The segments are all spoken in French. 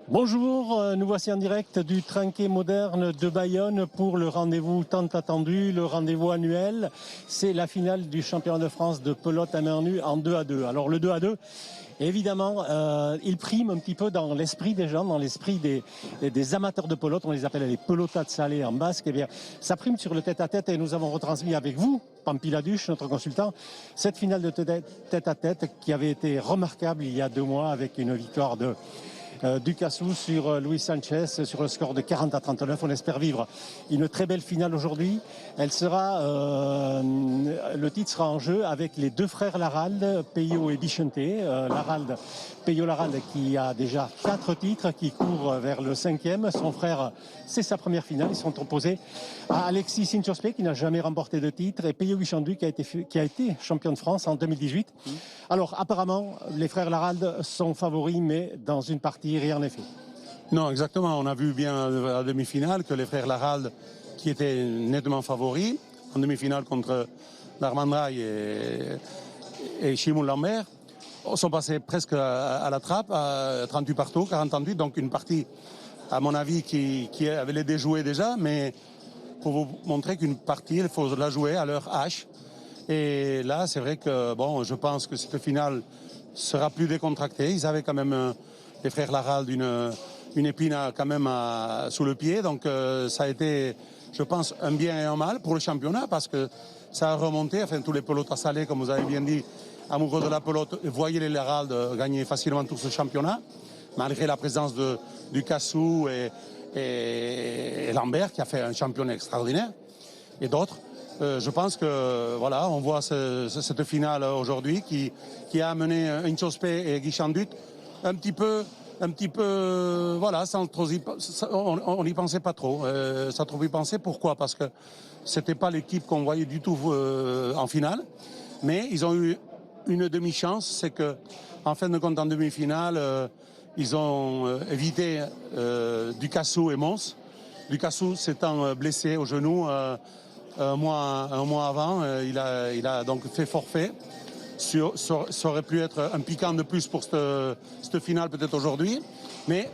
Bonjour, nous voici en direct du Trinquet moderne de Bayonne pour le rendez-vous tant attendu, le rendez-vous annuel. C'est la finale du championnat de France de pelote à main nue en 2-2. Alors le 2-2, évidemment, il prime un petit peu dans l'esprit des gens, dans l'esprit des amateurs de pelote. On les appelle les pelotades salées en basque. Eh bien, ça prime sur le tête-à-tête et nous avons retransmis avec vous, Pampi Laduche, notre consultant, cette finale de tête-à-tête qui avait été remarquable il y a 2 mois avec une victoire de Ducassou sur Luis Sanchez sur le score de 40-39. On espère vivre une très belle finale aujourd'hui. Elle sera, le titre sera en jeu avec les 2 frères Laralde, Peyo et Bichente. Peyo Laralde qui a déjà 4 titres, qui court vers le 5e. Son frère, c'est sa première finale. Ils sont opposés à Alexis Sinchospe qui n'a jamais remporté de titre et Peyo Bichandu qui a été champion de France en 2018. Alors apparemment, les frères Laralde sont favoris, mais dans une partie, rien n'est fait. Non, exactement. On a vu bien à la demi-finale que les frères Laralde, qui étaient nettement favoris, en demi-finale contre Larmandraï et Chimon Lambert, sont passés presque à la trappe, à 38 partout, 40-38. Donc une partie, à mon avis, qui avait les déjoués déjà, mais pour vous montrer qu'une partie, il faut la jouer à leur H. Et là, c'est vrai que, bon, je pense que cette finale sera plus décontractée. Ils avaient quand même, les frères Laralde, une épine quand même sous le pied. Donc ça a été, je pense, un bien et un mal pour le championnat parce que ça a remonté. Enfin, tous les pelotas salés, comme vous avez bien dit, amoureux de la pelote, voyaient les Laralde gagner facilement tout ce championnat, malgré la présence de Ducassou et Lambert, qui a fait un championnat extraordinaire, et d'autres. Je pense que voilà, on voit cette finale aujourd'hui qui a amené Inchospe et Guy Chandut un petit peu, voilà, sans trop on n'y pensait pas trop. Sans trop y penser. Pourquoi? Parce que c'était pas l'équipe qu'on voyait du tout en finale. Mais ils ont eu une demi-chance, c'est que en fin de compte, en demi-finale, ils ont évité Ducassou et Mons. Ducassou s'étant blessé au genou. Un mois avant, il a donc fait forfait. Ça aurait pu être un piquant de plus pour cette finale peut-être aujourd'hui. Mais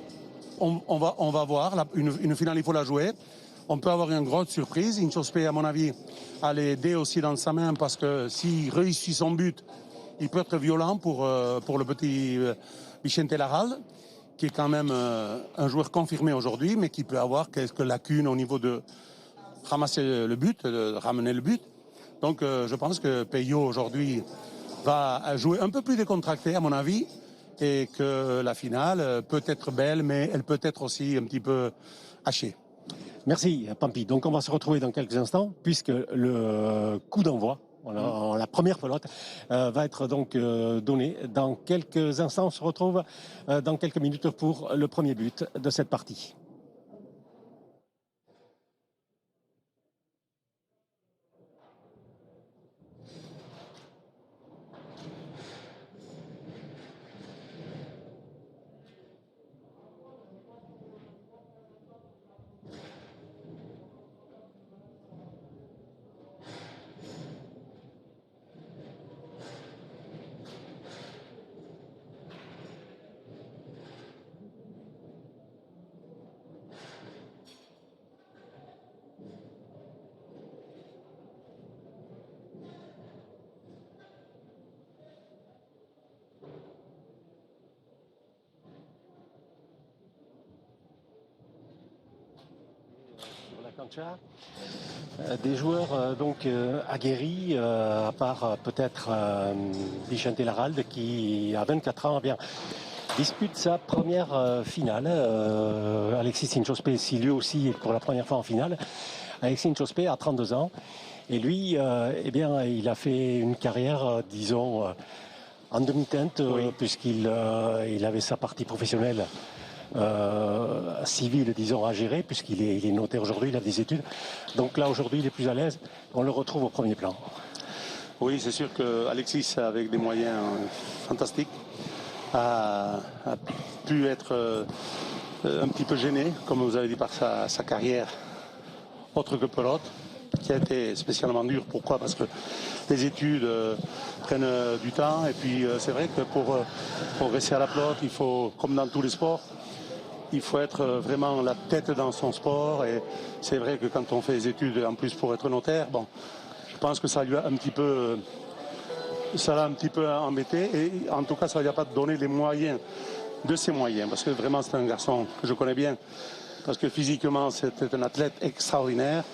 on va voir. Une finale, il faut la jouer. On peut avoir une grosse surprise. Inchospe, à mon avis, a les dés aussi dans sa main parce que s'il réussit son but, il peut être violent pour le petit Bichente Laralde, qui est quand même un joueur confirmé aujourd'hui, mais qui peut avoir quelques lacunes au niveau de ramasser le but, ramener le but. Donc je pense que Peyo aujourd'hui va jouer un peu plus décontracté à mon avis et que la finale peut être belle mais elle peut être aussi un petit peu hachée. Merci Pampi. Donc on va se retrouver dans quelques instants puisque le coup d'envoi, la première pelote, va être donc donnée dans quelques instants. On se retrouve dans quelques minutes pour le premier but de cette partie. Des joueurs donc aguerris, à part peut-être Bichente Laralde qui a 24 ans, bien dispute sa première finale. Alexis Sinchospe, si lui aussi est pour la première fois en finale. Alexis Sinchospe a 32 ans et lui, eh bien, il a fait une carrière, disons, en demi-teinte, puisqu'il avait sa partie professionnelle civil, disons, à gérer, puisqu'il est noté aujourd'hui, il a des études. Donc là, aujourd'hui, il est plus à l'aise. On le retrouve au premier plan. Oui, c'est sûr qu'Alexis, avec des moyens fantastiques, a pu être un petit peu gêné, comme vous avez dit, par sa carrière autre que pelote, qui a été spécialement dure. Pourquoi? Parce que les études prennent du temps, et puis c'est vrai que pour rester à la pelote, il faut, comme dans tous les sports, il faut être vraiment la tête dans son sport. Et c'est vrai que quand on fait des études, en plus pour être notaire, bon, je pense que ça lui a un petit peu, ça l'a un petit peu embêté. Et en tout cas, ça ne lui a pas donné les moyens de ses moyens. Parce que vraiment, c'est un garçon que je connais bien. Parce que physiquement, c'était un athlète extraordinaire.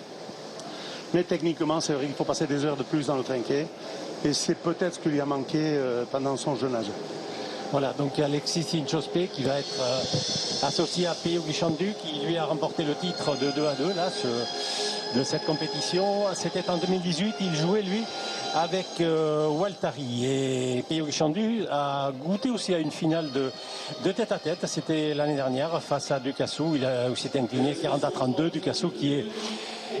Mais techniquement, c'est vrai qu'il faut passer des heures de plus dans le trinquet. Et c'est peut-être ce qui lui a manqué pendant son jeune âge. Voilà, donc Alexis Inchospé qui va être associé à Peyo Guichandu, qui lui a remporté le titre de 2-2 là, de cette compétition. C'était en 2018, il jouait lui avec Waltari. Et Peyo Guichandu a goûté aussi à une finale de tête à tête. C'était l'année dernière face à Ducassou. Il s'était incliné 40-32. Ducassou qui est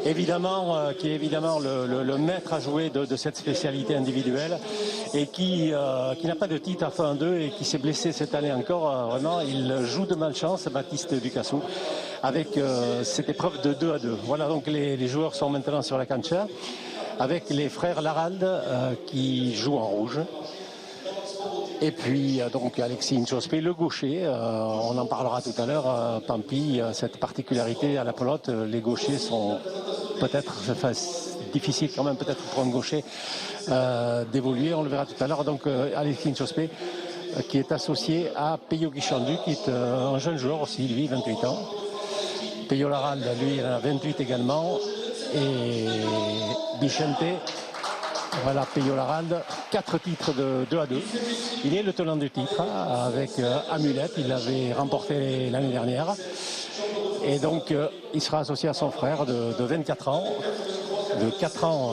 évidemment le maître à jouer de cette spécialité individuelle et qui n'a pas de titre à fin 2 et qui s'est blessé cette année encore. Vraiment, il joue de malchance, Baptiste Ducassou, avec cette épreuve de 2-2. Voilà, donc les joueurs sont maintenant sur la cancha avec les frères Laralde qui jouent en rouge. Et puis donc Alexis Inchospé, le gaucher, on en parlera tout à l'heure, Pampi, cette particularité à la pelote, les gauchers sont peut-être, difficile quand même peut-être pour un gaucher d'évoluer, on le verra tout à l'heure. Donc Alexis Inchospé qui est associé à Peyo Guichandu, qui est un jeune joueur aussi, lui, 28 ans. Peyo Laralde, lui, il en a 28 également. Et Bichente, voilà, Peyo Laralde, 4 titres de 2-2. Il est le tenant du titre avec Amulette, il l'avait remporté l'année dernière. Et donc il sera associé à son frère de 24 ans, de 4 ans,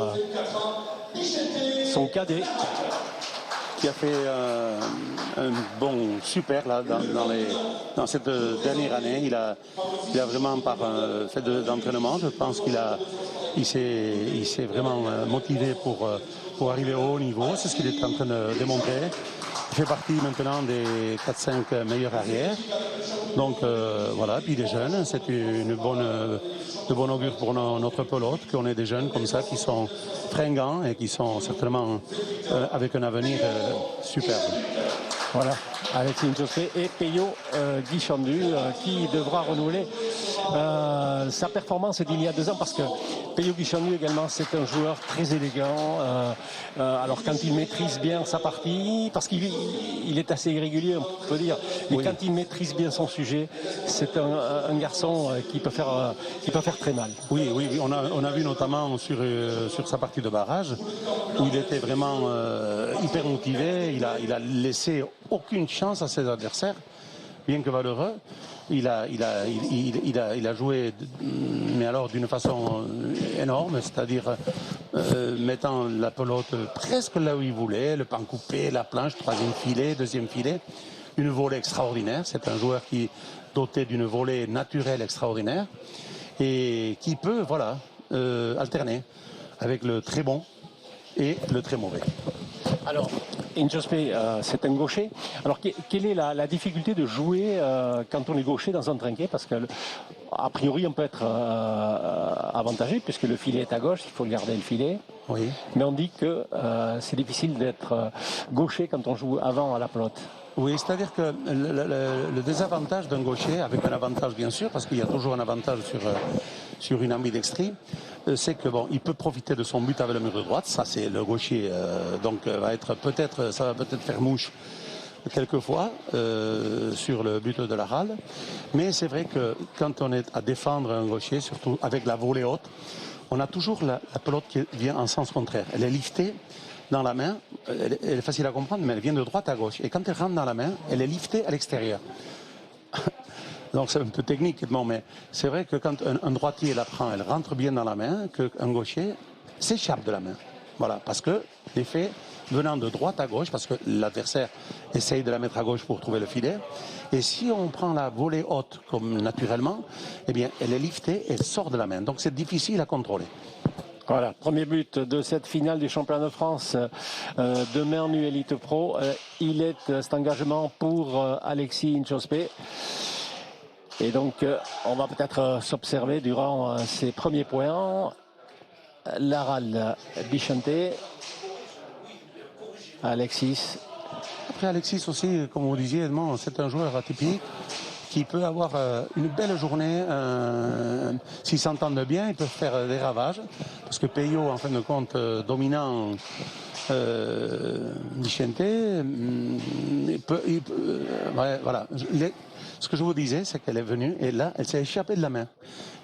son cadet. Qui a fait un bon super là, dans cette dernière année. Il a vraiment par fait d'entraînement, je pense qu'il s'est vraiment motivé pour arriver au haut niveau. C'est ce qu'il est en train de démontrer. Il fait partie maintenant des 4-5 meilleurs arrières. Donc voilà, puis des jeunes, c'est de bon augure pour notre pelote, qu'on ait des jeunes comme ça qui sont fringants et qui sont certainement avec un avenir superbe. Voilà, Alexis Inchospé et Peyo Guichandu qui devra renouveler sa performance d'il y a 2 ans, parce que Peyo Guichandu également, c'est un joueur très élégant. Alors quand il maîtrise bien sa partie, parce qu'il est assez irrégulier, on peut dire, mais oui, quand il maîtrise bien son sujet, c'est un garçon qui peut faire très mal. Oui, on a vu notamment sur sa partie de barrage où il était vraiment hyper motivé. Il a laissé aucune chance à ses adversaires, bien que valeureux. Il a joué, mais alors d'une façon énorme, c'est-à-dire mettant la pelote presque là où il voulait, le pan coupé, la planche, 3e filet, 2e filet, une volée extraordinaire. C'est un joueur qui est doté d'une volée naturelle extraordinaire et qui peut, voilà, alterner avec le très bon et le très mauvais. Alors, Inchospé, c'est un gaucher. Alors, quelle est la difficulté de jouer quand on est gaucher dans un trinquet? Parce que, a priori, on peut être avantagé puisque le filet est à gauche, il faut garder le filet. Oui. Mais on dit que c'est difficile d'être gaucher quand on joue avant à la pelote. Oui, c'est-à-dire que le désavantage d'un gaucher, avec un avantage bien sûr, parce qu'il y a toujours un avantage sur une ambidextrie, c'est que bon, il peut profiter de son but avec le mur de droite. Ça, c'est le gaucher, donc ça va peut-être faire mouche quelquefois sur le but de Laralde. Mais c'est vrai que quand on est à défendre un gaucher, surtout avec la volée haute, on a toujours la pelote qui vient en sens contraire. Elle est liftée dans la main, elle est facile à comprendre, mais elle vient de droite à gauche. Et quand elle rentre dans la main, elle est liftée à l'extérieur. Donc c'est un peu technique, bon, mais c'est vrai que quand un droitier la prend, elle rentre bien dans la main, qu'un gaucher s'échappe de la main. Voilà, parce que l'effet venant de droite à gauche, parce que l'adversaire essaye de la mettre à gauche pour trouver le filet, et si on prend la volée haute comme naturellement, eh bien elle est liftée, elle sort de la main. Donc c'est difficile à contrôler. Voilà, premier but de cette finale du championnat de France de Mernu Elite Pro. Cet engagement pour Alexis Inchospé. Et donc, on va peut-être s'observer durant ces premiers points. Laralde, Bichente, Alexis. Après Alexis aussi, comme vous disiez, c'est un joueur atypique qui peut avoir une belle journée. S'ils s'entendent bien, ils peuvent faire des ravages. Parce que Peyo, en fin de compte, dominant Vicente, voilà. Ce que je vous disais, c'est qu'elle est venue et là, elle s'est échappée de la main.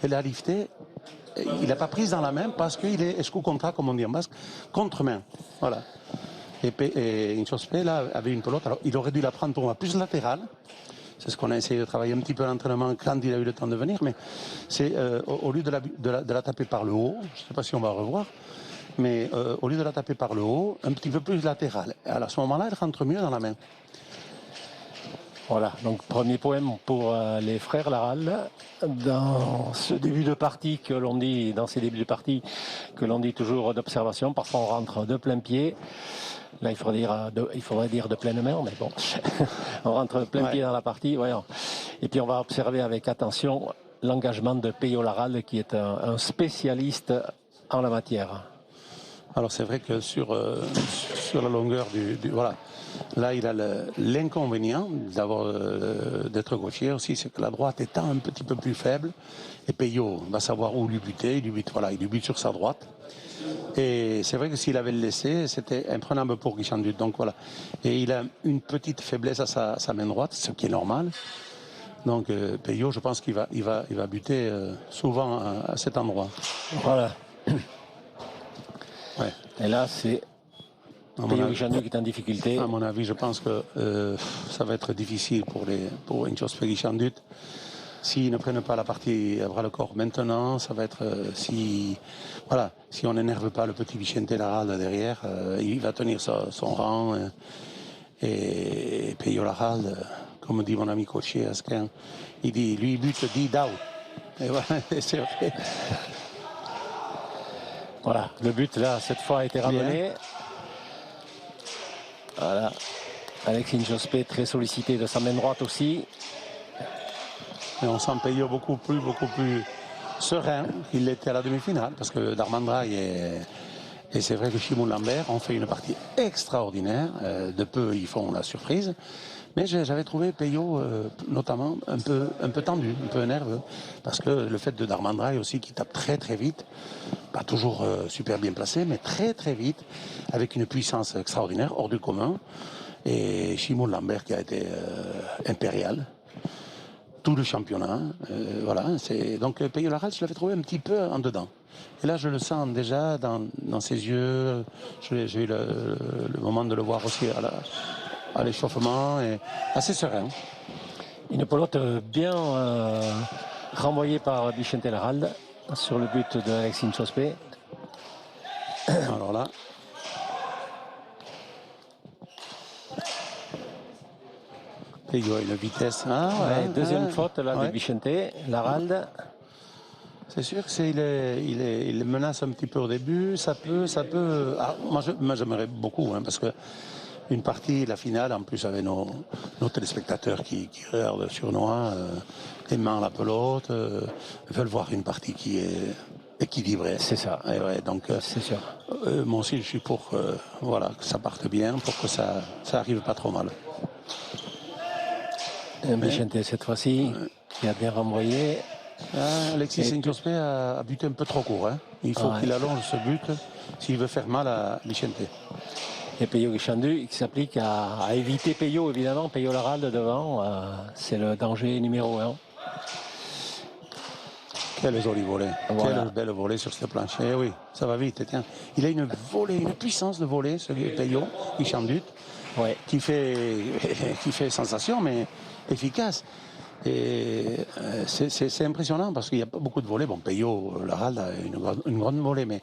Elle a lifté. Il n'a pas prise dans la main parce qu'il est escu contra, comme on dit en basque, contre-main. Voilà. Et Inchospe, là, avait une pelote. Alors, il aurait dû la prendre pour moi plus latérale. C'est ce qu'on a essayé de travailler un petit peu à l'entraînement quand il a eu le temps de venir. Mais c'est au lieu de la taper par le haut, je ne sais pas si on va revoir, mais au lieu de la taper par le haut, un petit peu plus latérale. Alors, à ce moment-là, elle rentre mieux dans la main. Voilà, donc premier poème pour les frères Laral. Dans ce début de partie que l'on dit, dans ces débuts de partie que l'on dit toujours d'observation, parfois on rentre de plein pied. Là, il faudrait dire de pleine main, mais bon, on rentre de plein pied dans la partie. Voyons. Et puis on va observer avec attention l'engagement de Peyo Laral, qui est un spécialiste en la matière. Alors c'est vrai que sur la longueur voilà, là il a l'inconvénient d'être gaucher aussi, c'est que la droite étant un petit peu plus faible, et Peyo va savoir où lui buter, il lui bute sur sa droite. Et c'est vrai que s'il avait le laissé, c'était imprenable pour Guichandu. Donc voilà. Et il a une petite faiblesse à sa main droite, ce qui est normal. Donc Peyo, je pense qu'il va buter souvent à cet endroit. Voilà. Ouais. Et là, c'est Peyo Guichandu qui est en difficulté. À mon avis, je pense que ça va être difficile pour Inchospe Guichandu. S'ils ne prennent pas la partie à bras le corps maintenant, ça va être si on n'énerve pas le petit Vicente Laral derrière, il va tenir son rang. Et Peyo Laral, comme dit mon ami coaché Asquin, il bute 10 down. Et voilà, c'est vrai. Voilà, le but là, cette fois, a été ramené. Voilà, Alex Inchospe très sollicité de sa main droite aussi. Et on sent Peyo beaucoup plus serein qu'il l'était à la demi-finale, parce que Darmandraï et c'est vrai que Chimon Lambert ont fait une partie extraordinaire. De peu, ils font la surprise. Mais j'avais trouvé Peyo, notamment, un peu tendu, un peu nerveux. Parce que le fait de Darmandraï aussi, qui tape très très vite, pas toujours super bien placé, mais très très vite, avec une puissance extraordinaire, hors du commun. Et Chimon Lambert qui a été impérial. Tout le championnat, voilà. Donc Peyo Laral, je l'avais trouvé un petit peu en dedans. Et là, je le sens déjà dans ses yeux. J'ai eu le moment de le voir aussi à l'échauffement, et assez serein. Une pelote bien renvoyée par Vicente Laral sur le but de Alex Inchospe. Alors là. Peyo a une vitesse. Deuxième faute là de Vicente Laral. C'est sûr qu'il menace un petit peu au début. Ça peut. Moi, j'aimerais beaucoup, parce que une partie, la finale, en plus avec nos téléspectateurs qui regardent sur nous, aimant la pelote, veulent voir une partie qui est équilibrée. C'est ça. Donc, c'est sûr. Moi aussi, je suis pour que ça parte bien, pour que ça arrive pas trop mal. Vicente, cette fois-ci, qui a bien renvoyé. Alexis Inchospe a buté un peu trop court. Il faut qu'il allonge ce but s'il veut faire mal à Vicente. Et Peyo Guichandu qui s'applique à éviter Peyo, évidemment. Peyo Laral de devant, c'est le danger numéro 1. Quel joli volet. Voilà. Quel bel volet sur ce plancher. Oui, ça va vite. Tiens. Il a une puissance de volet, ce Peyo Guichandu, qui fait sensation, mais efficace. Et c'est impressionnant parce qu'il n'y a pas beaucoup de volets. Bon, Peyo Laral a une grande volée, mais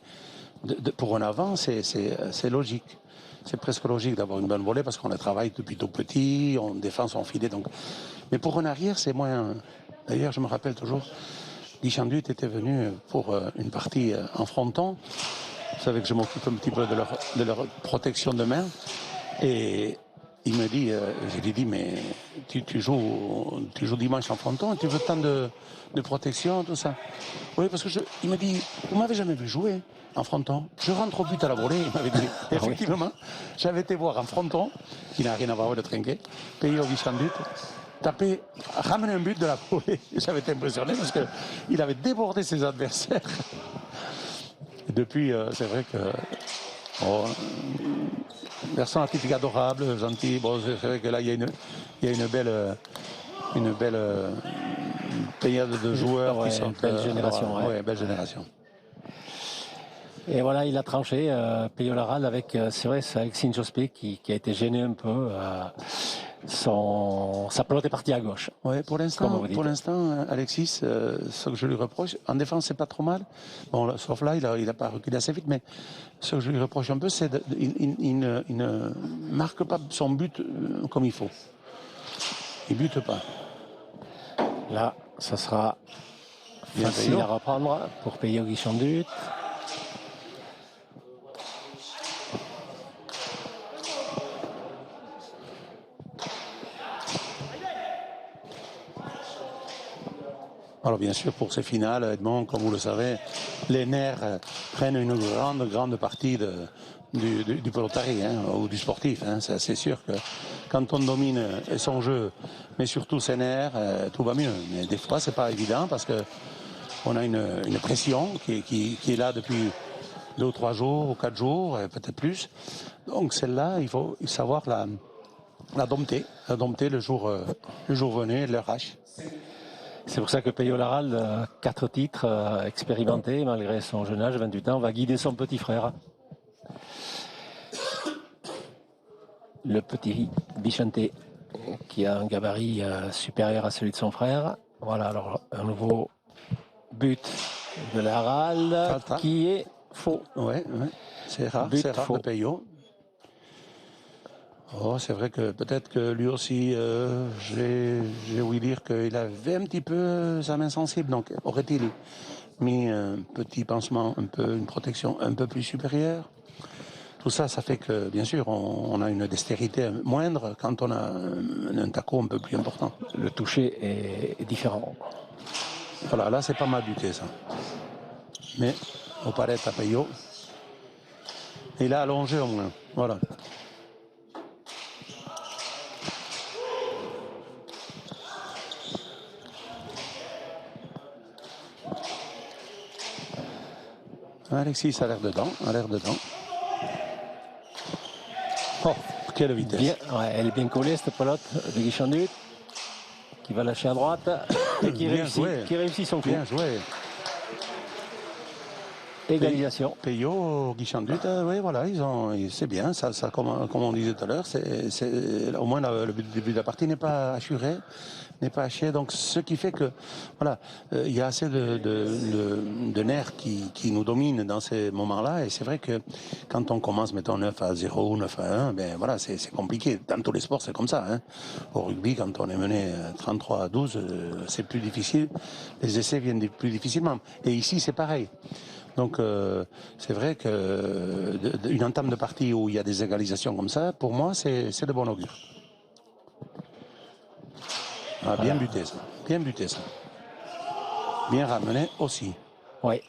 pour un avant, c'est logique. C'est presque logique d'avoir une bonne volée parce qu'on a travaillé depuis tout petit, on défend son filet. Donc. Mais pour un arrière, c'est moins. D'ailleurs, je me rappelle toujours, Guichandu était venu pour une partie en fronton. Vous savez que je m'occupe un petit peu de leur protection de main. Et il me dit, je lui dis, mais tu joues dimanche en fronton et tu veux tant de protection, tout ça. Oui, parce que il me dit, vous m'avez jamais vu jouer en fronton. Je rentre au but à la volée, il m'avait dit. Et effectivement, j'avais été voir en fronton, qui n'a rien à voir avec le trinquet, Peyo Guichandu. ramener un but de la volée. J'avais été impressionné parce qu'il avait débordé ses adversaires. Et depuis, c'est vrai que... garçon atypique, adorable, gentil. Bon, c'est vrai que là, il y a une belle pléiade de joueurs ouais, qui sont... belle génération. Ouais, belle génération. Et voilà, il a tranché, Peyo Laral, avec, c'est vrai, c'est Alexis Jospé qui a été gêné un peu. Sa pelote est partie à gauche. Ouais, pour l'instant, Alexis, ce que je lui reproche, en défense, c'est pas trop mal. Bon, sauf là, il a pas reculé assez vite, mais ce que je lui reproche un peu, c'est qu'il ne marque pas son but comme il faut. Il bute pas. Là, ça sera facile à reprendre pour Peyo Guichon-Dut. Alors bien sûr, pour ces finales, Edmond, comme vous le savez, les nerfs prennent une grande partie du pelotari ou du sportif. Hein. C'est sûr que quand on domine son jeu, mais surtout ses nerfs, tout va mieux. Mais des fois, c'est pas évident parce que on a une pression qui est là depuis 2 ou 3 jours ou 4 jours, peut-être plus. Donc celle-là, il faut savoir la dompter le jour venu, l'heure H. C'est pour ça que Peyo Laral, 4 titres, expérimenté malgré son jeune âge, 28 ans, va guider son petit frère. Le petit Vicente, qui a un gabarit supérieur à celui de son frère. Voilà, alors un nouveau but de Laral qui est faux. Ouais, c'est rare de Peyo. Oh, c'est vrai que peut-être que lui aussi, j'ai ouï dire qu'il avait un petit peu sa main sensible. Donc, aurait-il mis un petit pansement, une protection un peu plus supérieure? Tout ça, ça fait que, bien sûr, on a une dextérité moindre quand on a un taco un peu plus important. Le toucher est différent. Voilà, là, c'est pas mal buté, ça. Mais, au paraît à Peyo, il a allongé au moins. Voilà. Alexis a l'air dedans, Oh, quelle vitesse. Bien, ouais, elle est bien collée, cette pelote de Guichon-Dut, qui va lâcher à droite et qui réussit son coup. Bien joué. Égalisation. Peyo, Guichon-Dut, oui, voilà, c'est bien, ça comme on disait tout à l'heure, au moins le début de la partie n'est pas assuré, n'est pas haché, donc ce qui fait que, voilà, il y a assez de nerfs qui nous dominent dans ces moments-là, et c'est vrai que quand on commence, mettons 9-0 ou 9-1, ben voilà, c'est compliqué, dans tous les sports c'est comme ça, hein. Au rugby, quand on est mené 33-12, c'est plus difficile, les essais viennent plus difficilement, et ici c'est pareil. Donc c'est vrai qu'une entame de partie où il y a des égalisations comme ça, pour moi, c'est de bon augure. Ah, bien buté ça. Bien ramené aussi. Oui.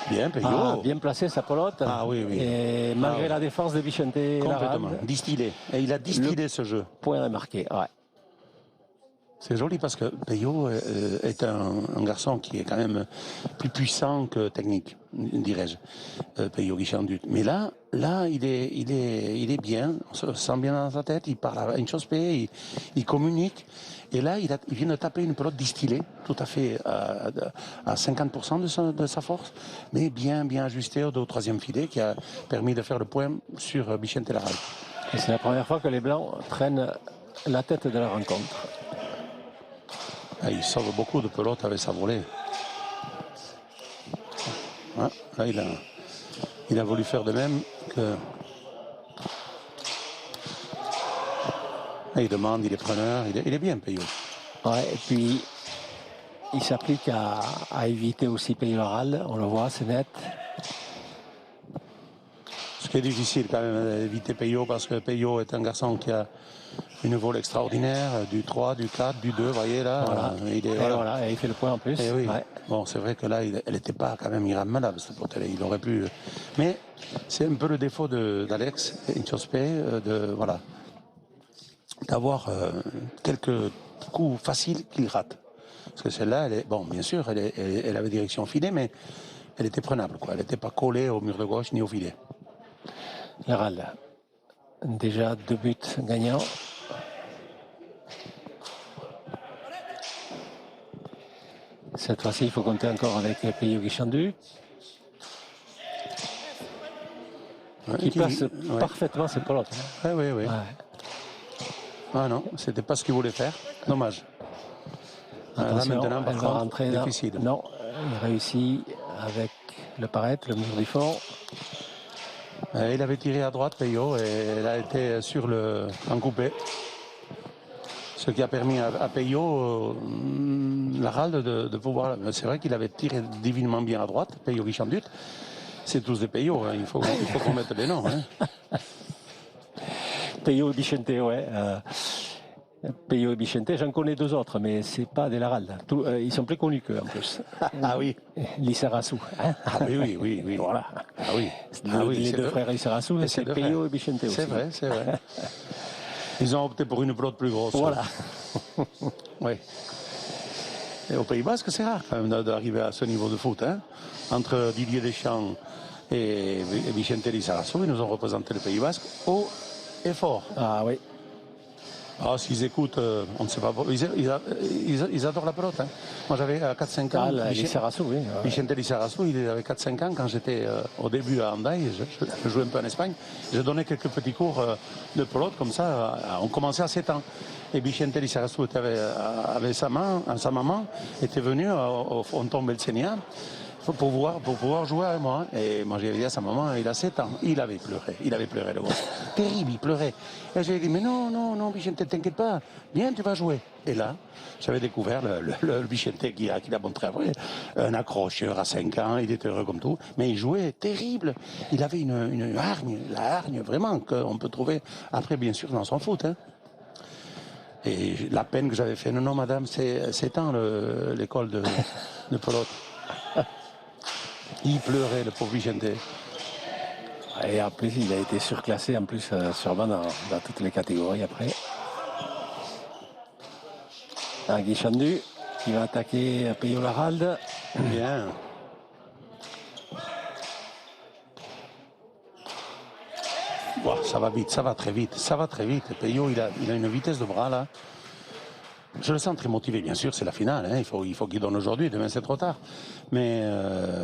Bien, Peyo. Bien placé sa pelote. Ah oui. Et malgré la défense de Vicente Laral. Distillé. Et il a distillé ce jeu. Point est marqué, ouais. C'est joli parce que Peyo est un garçon qui est quand même plus puissant que technique, dirais-je. Peyo Guichon-Dut. Mais là, il est bien, on se sent bien dans sa tête, il parle à une chose paix, il communique. Et là, il vient de taper une pelote distillée, tout à fait à 50% de sa force, mais bien ajustée au 3e filet, qui a permis de faire le point sur Vicente Laral. Et c'est la première fois que les Blancs traînent la tête de la rencontre. Il sauve beaucoup de pelotes avec sa volée. Là, il a voulu faire de même que... Il demande, il est preneur, il est bien Peyo. Ouais, et puis il s'applique à éviter aussi Peyo Laral, on le voit, c'est net. Ce qui est difficile quand même d'éviter Peyo parce que Peyo est un garçon qui a une volée extraordinaire, du 3, du 4, du 2, vous voyez là. Voilà. Et il fait le point en plus. Et oui. Ouais. Bon, c'est vrai que là, elle n'était pas quand même irramenable, cette pote-là. Il aurait pu... Mais c'est un peu le défaut d'Alex Inchospé, d'avoir quelques coups faciles qu'il rate. Parce que celle-là, bon, bien sûr, elle avait direction filet, mais elle était prenable, quoi. Elle n'était pas collée au mur de gauche ni au filet. L'Arald, déjà 2 buts gagnants. Cette fois-ci, il faut compter encore avec Peyo Guichandu. Qui passe parfaitement ses pelotes. Oui. Ouais. Ah non, c'était pas ce qu'il voulait faire. Dommage. Attention, là, maintenant, elle va rentrer là. difficile. Non, il réussit avec le paraître, le mur du fond. Il avait tiré à droite, Peyo, et elle a été en coupé. Ce qui a permis à Peyo, l'Arald, de pouvoir... C'est vrai qu'il avait tiré divinement bien à droite, Peyo Guichandut. C'est tous des Peyo, hein. Il faut qu'on mette des noms. Hein. Peyo et Bichente, ouais. Peyo et Bichente, j'en connais 2 autres, mais c'est pas des Larald. Ils sont plus connus qu'eux en plus. Ah oui. Lissarassou. Hein, ah oui. Voilà. Ah oui. Les 2 frères Lissarassou, c'est Peyo et Bichente aussi. C'est vrai. Ils ont opté pour une pelote plus grosse. Voilà. Oui. Et au Pays Basque, c'est rare quand même d'arriver à ce niveau de foot. Hein. Entre Didier Deschamps et Vicente Lissarassou, ils nous ont représenté le Pays Basque haut et fort. Ah oui. Ah, s'ils écoutent, on ne sait pas. Ils adorent la pelote. Hein. Moi, j'avais 4-5 ans. Lissarassou, oui. Vicente Lissarassou, il avait 4-5 ans quand j'étais au début à Hendaye. Je jouais un peu en Espagne. Je donnais quelques petits cours de pelote comme ça. On commençait à 7 ans. Et Vicente Lissarassou avait sa maman, était venu au Fronton Belcenia pour pouvoir jouer avec moi. Et moi, j'ai dit à sa maman, il a 7 ans. Il avait pleuré, le gosse. Terrible, il pleurait. Et j'ai dit, mais non, Vicente, t'inquiète pas, viens, tu vas jouer. Et là, j'avais découvert le Vicente qui a montré après, un accrocheur à 5 ans, il était heureux comme tout, mais il jouait terrible. Il avait une hargne, la hargne vraiment, qu'on peut trouver après, bien sûr, dans son foot. Hein. Et la peine que j'avais fait, non, madame, c'est 7 ans l'école de pelote. Il pleurait, le pauvre Vicente. Et en plus, il a été surclassé en plus sûrement dans toutes les catégories après. Guichandu qui va attaquer Peyo Larald. Bien. Wow, ça va vite, ça va très vite. Peyo, il a une vitesse de bras là. Je le sens très motivé, bien sûr, c'est la finale. Hein. Il faut qu'il donne aujourd'hui, demain c'est trop tard. Mais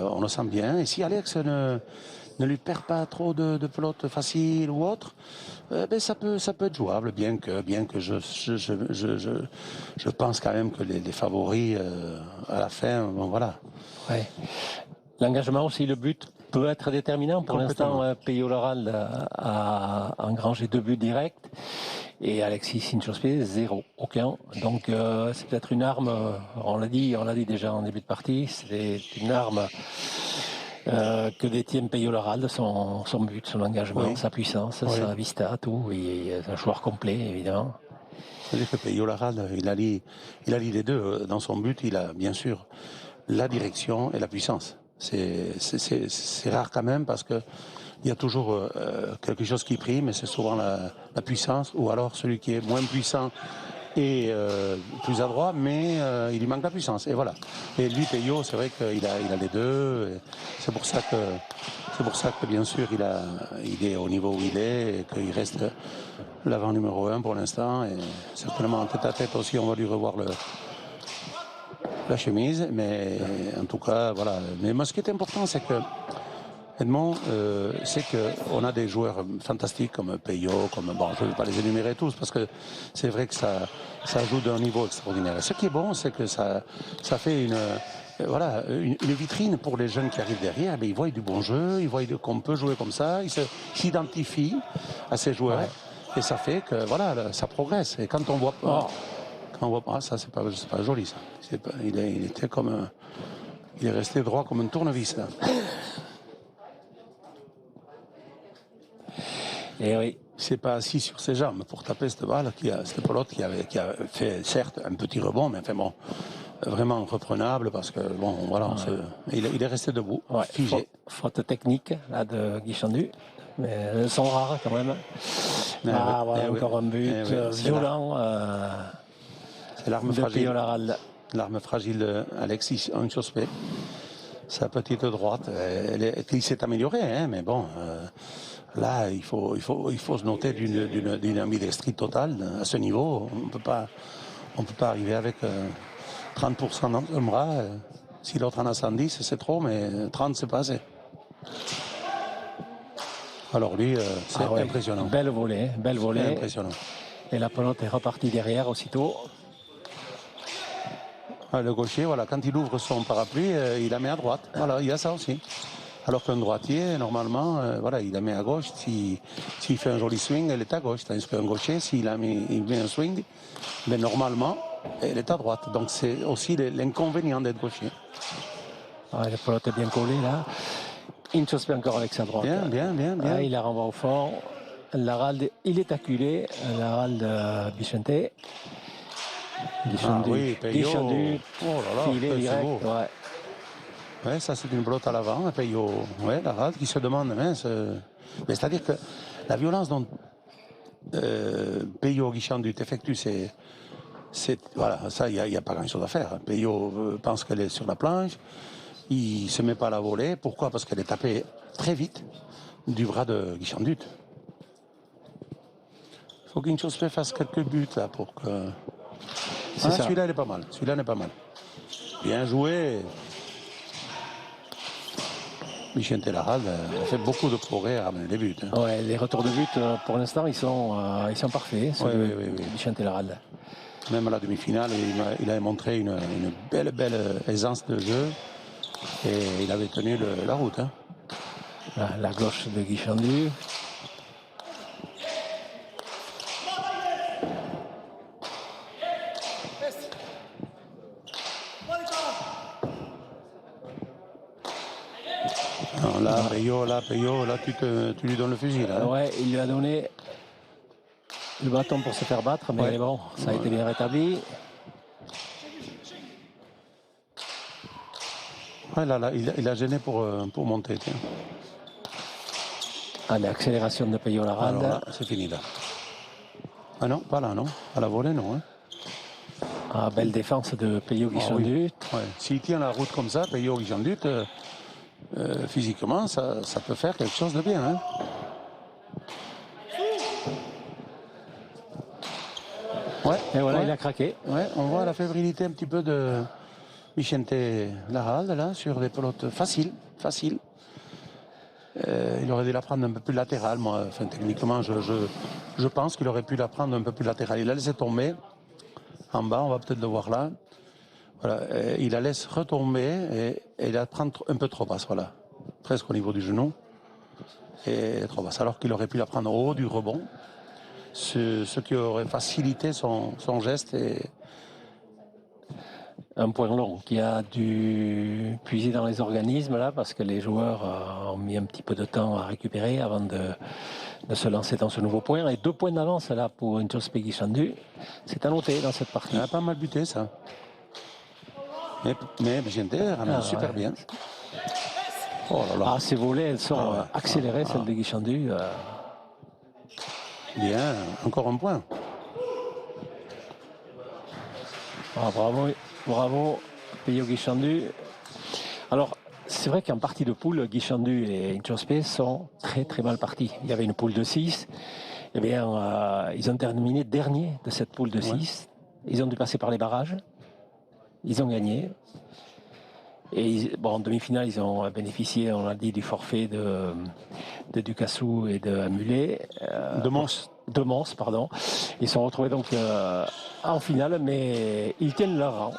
on le sent bien. Et si Alex ne lui perd pas trop de pelote facile ou autre, ben ça peut être jouable, bien que je pense quand même que les favoris à la fin, bon voilà. Ouais. L'engagement aussi, le but peut être déterminant. Pour l'instant, Peyo Larald a engrangé 2 buts directs. Et Alexis Sinchospé, 0, aucun. Donc c'est peut-être une arme, on l'a dit déjà en début de partie, c'est une arme que détient Peyo Larald, son but, son engagement, sa puissance, sa vista, tout. Et un joueur complet, évidemment. C'est-à-dire que Peyo Larald, il allie les deux. Dans son but, il a bien sûr la direction et la puissance. C'est rare quand même parce que il y a toujours quelque chose qui prime, mais c'est souvent la puissance, ou alors celui qui est moins puissant et plus adroit, mais il lui manque la puissance. Et voilà. Et lui, Peyo, c'est vrai qu'il a les deux. C'est pour ça que bien sûr il est au niveau où il est et qu'il reste l'avant numéro 1 pour l'instant. Et certainement en tête à tête aussi, on va lui revoir la chemise. Mais en tout cas, voilà. Mais moi, ce qui est important, c'est que Edmond, c'est qu'on a des joueurs fantastiques comme Peyo, bon, je ne vais pas les énumérer tous parce que c'est vrai que ça joue d'un niveau extraordinaire. Et ce qui est bon, c'est que ça fait une vitrine pour les jeunes qui arrivent derrière. Mais ils voient du bon jeu, ils voient qu'on peut jouer comme ça, ils s'identifient à ces joueurs. Ouais. Et ça fait que voilà, ça progresse. Et quand on voit pas, ça c'est pas joli ça. Il est resté droit comme un tournevis là. Et oui. Il s'est pas assis sur ses jambes pour taper cette balle, cette pelote qui a fait certes un petit rebond, mais enfin bon, vraiment reprenable parce que bon, voilà, il est resté debout, figé. Faute technique là de Guichandu, mais elles sont rares quand même. Voilà, encore un but violent. C'est l'arme de fragile. Peyo Laralde. L'arme fragile d'Alexis Nchospé. Sa petite droite, qui s'est améliorée, hein, mais bon, là, il faut se noter d'une ambidextrie totale. À ce niveau, on peut pas arriver avec 30% dans un bras. Si l'autre en a 110, c'est trop, mais 30, c'est pas assez. Alors lui, c'est impressionnant. Belle volée, belle volée. Impressionnant. Et la pelote est repartie derrière aussitôt. Le gaucher, voilà, quand il ouvre son parapluie, il la met à droite. Voilà, il y a ça aussi. Alors qu'un droitier, normalement, voilà, il la met à gauche. S'il fait un joli swing, elle est à gauche. Tandis qu'un gaucher, il met un swing, mais normalement, elle est à droite. Donc c'est aussi l'inconvénient d'être gaucher. La pelote est bien collée là. Nchospé encore avec sa droite. Bien. Il la renvoie au fond. Laralde, il est acculé. Laralde Bichente. Peyo. Oh là là, filet direct. beau. Ouais, ça c'est une pelote à l'avant. Peyo, Laralde qui se demande. Mais c'est-à-dire que la violence dont Peyo Guichandu effectue, voilà, ça, il n'y a pas grand-chose à faire. Peyo pense qu'elle est sur la planche. Il ne se met pas à la voler. Pourquoi? Parce qu'elle est tapée très vite du bras de Guichandu. Il faut qu'Nchospé fasse quelques buts là pour que... celui-là, il est pas mal. Celui-là n'est pas mal. Bien joué. Vicente Laralde a fait beaucoup de progrès à ramener les buts. Hein. Ouais, les retours de but, pour l'instant, ils sont parfaits. Oui. Vicente Laralde. Même à la demi-finale, il avait montré une belle aisance de jeu. Et il avait tenu la route. Hein. La gauche de Guichandu. Non, Peyo, là tu lui donnes le fusil. Là, hein. Ouais, il lui a donné le bâton pour se faire battre, mais bon, ça a été bien rétabli. Ouais, là, il a gêné pour monter. Tiens. L'accélération de Peyo Laralde. Alors là, c'est fini là. Ah non, pas là, non. À la volée, non. Hein. Belle défense de Peyo Guichandu. Ouais. S'il tient la route comme ça, Peyo Guichandu, physiquement, ça peut faire quelque chose de bien. Hein. Et voilà, il a craqué. Ouais, on voit la fébrilité un petit peu de Vicente Laralde là, sur des pelotes faciles. Il aurait dû la prendre un peu plus latérale, moi. Enfin, techniquement, je pense qu'il aurait pu la prendre un peu plus latérale. Il la laissé tomber en bas, on va peut-être le voir là. Voilà, il la laisse retomber et la prend un peu trop basse, voilà. Presque au niveau du genou. Et trop basse. Alors qu'il aurait pu la prendre au haut du rebond. Ce qui aurait facilité son geste. Un point long qui a dû puiser dans les organismes là parce que les joueurs ont mis un petit peu de temps à récupérer avant de se lancer dans ce nouveau point. Et 2 points d'avance là pour Nchospé Guichandu. C'est à noter dans cette partie. Il a pas mal buté ça. Mais Vicente ramène super bien. Oh là là. Ces volées, elles sont accélérées, celles de Guichandu. Bien, encore un point. Bravo, Peyo Guichandu. Alors, c'est vrai qu'en partie de poule, Guichandu et Nchospé sont très mal partis. Il y avait une poule de 6. Eh bien, ils ont terminé dernier de cette poule de 6. Ils ont dû passer par les barrages. Ils ont gagné. Et en demi-finale, ils ont bénéficié, on l'a dit, du forfait de Ducassou et de Mulet. De Mons, pardon. Ils se sont retrouvés donc en finale, mais ils tiennent leur rang.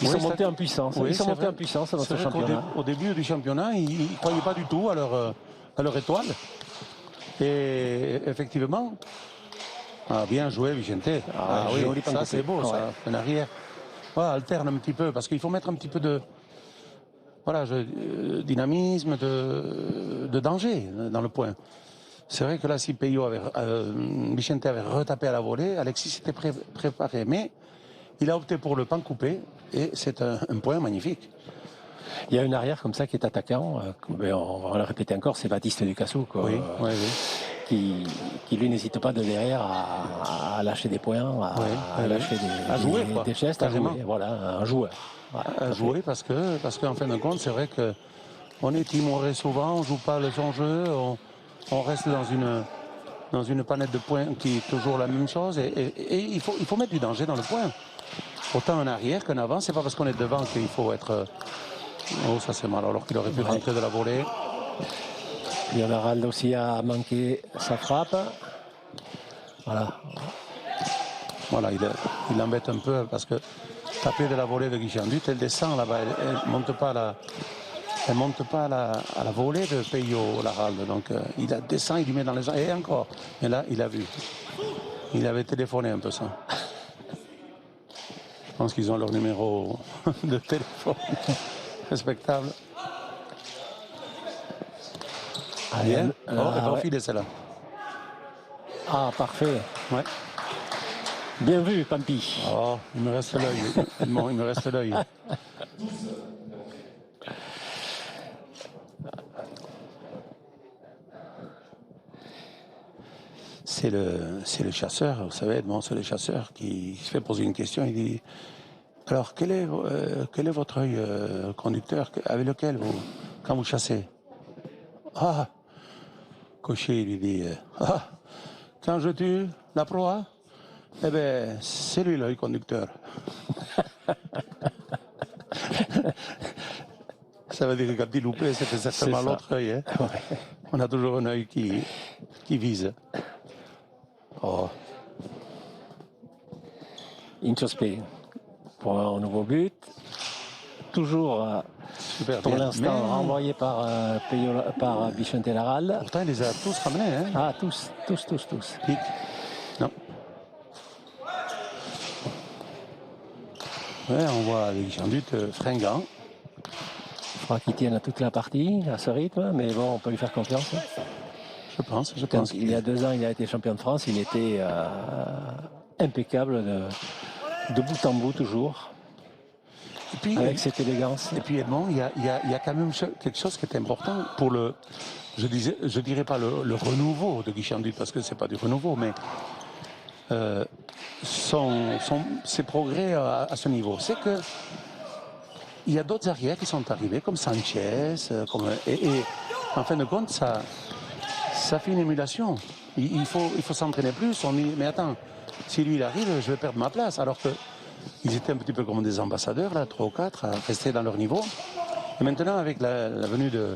Ils sont montés en puissance. Ils sont montés en puissance dans ce championnat. Au début du championnat, ils ne croyaient pas du tout à leur étoile. Et effectivement, bien joué, Vicente. Oui, ça c'est beau, ça, en arrière. Alterne un petit peu, parce qu'il faut mettre un petit peu de dynamisme, de danger dans le point. C'est vrai que là, si Vicente avait retapé à la volée, Alexis était préparé. Mais il a opté pour le pan coupé, et c'est un point magnifique. Il y a une arrière comme ça qui est attaquant. On va le répéter encore, c'est Baptiste Ducassou. Oui. qui lui n'hésite pas de derrière à lâcher des points, à lâcher jouer, des gestes, carrément. à jouer. Voilà, un joueur. Voilà, À jouer parce qu'en fin de compte, c'est vrai qu'on est timoré souvent, on ne joue pas son jeu, on reste dans une panette de points qui est toujours la même chose. Et il faut mettre du danger dans le point. Autant en arrière qu'en avant, c'est pas parce qu'on est devant qu'il faut être. Oh, ça c'est mal, alors qu'il aurait pu rentrer de la volée. Harald aussi a manqué sa frappe. Voilà. Voilà, il l'embête un peu parce que taper de la volée de Guichandut, elle descend là-bas, elle ne monte pas à la volée de Peyo Laralde. Donc il descend, il lui met dans les jambes. Et encore. Mais là, il a vu. Il avait téléphoné un peu ça. Je pense qu'ils ont leur numéro de téléphone respectable. Bien. Elle va au filet celle-là. Ah, parfait. Ouais. Bien vu, Pampi. Oh, il me reste l'œil. Il me reste l'œil. C'est le chasseur, vous savez, Edmond, c'est le chasseur qui se fait poser une question. Il dit, alors quel est votre œil conducteur avec lequel quand vous chassez? Ah, Cocher lui dit, quand je tue la proie, eh bien, c'est lui l'œil conducteur. Ça veut dire que quand il loupait, c'était certainement l'autre œil. Hein. Ouais. On a toujours un œil qui vise. Oh. Inchospé pour un nouveau but. Toujours Super pour bien. l'instant renvoyé par Vicente Laralde. Pourtant, il les a tous ramenés. Hein. Ah, tous. Pique. Non. Ouais, on voit les Guichandut fringants. Je crois qu'il tienne toute la partie à ce rythme, mais bon, on peut lui faire confiance. Je pense. Il y a 2 ans, il a été champion de France. Il était impeccable de bout en bout toujours. Et puis, avec cette élégance. Et puis Edmond, il y a quand même quelque chose qui est important pour je dirais pas le renouveau de Guichandut, parce que c'est pas du renouveau, mais ses progrès à ce niveau. C'est que il y a d'autres arrières qui sont arrivés, comme Sanchez, et en fin de compte, ça fait une émulation. Il faut s'entraîner plus. On dit, mais attends, si lui il arrive, je vais perdre ma place. Alors que ils étaient un petit peu comme des ambassadeurs, là, 3 ou 4, à rester dans leur niveau. Et maintenant, avec la venue de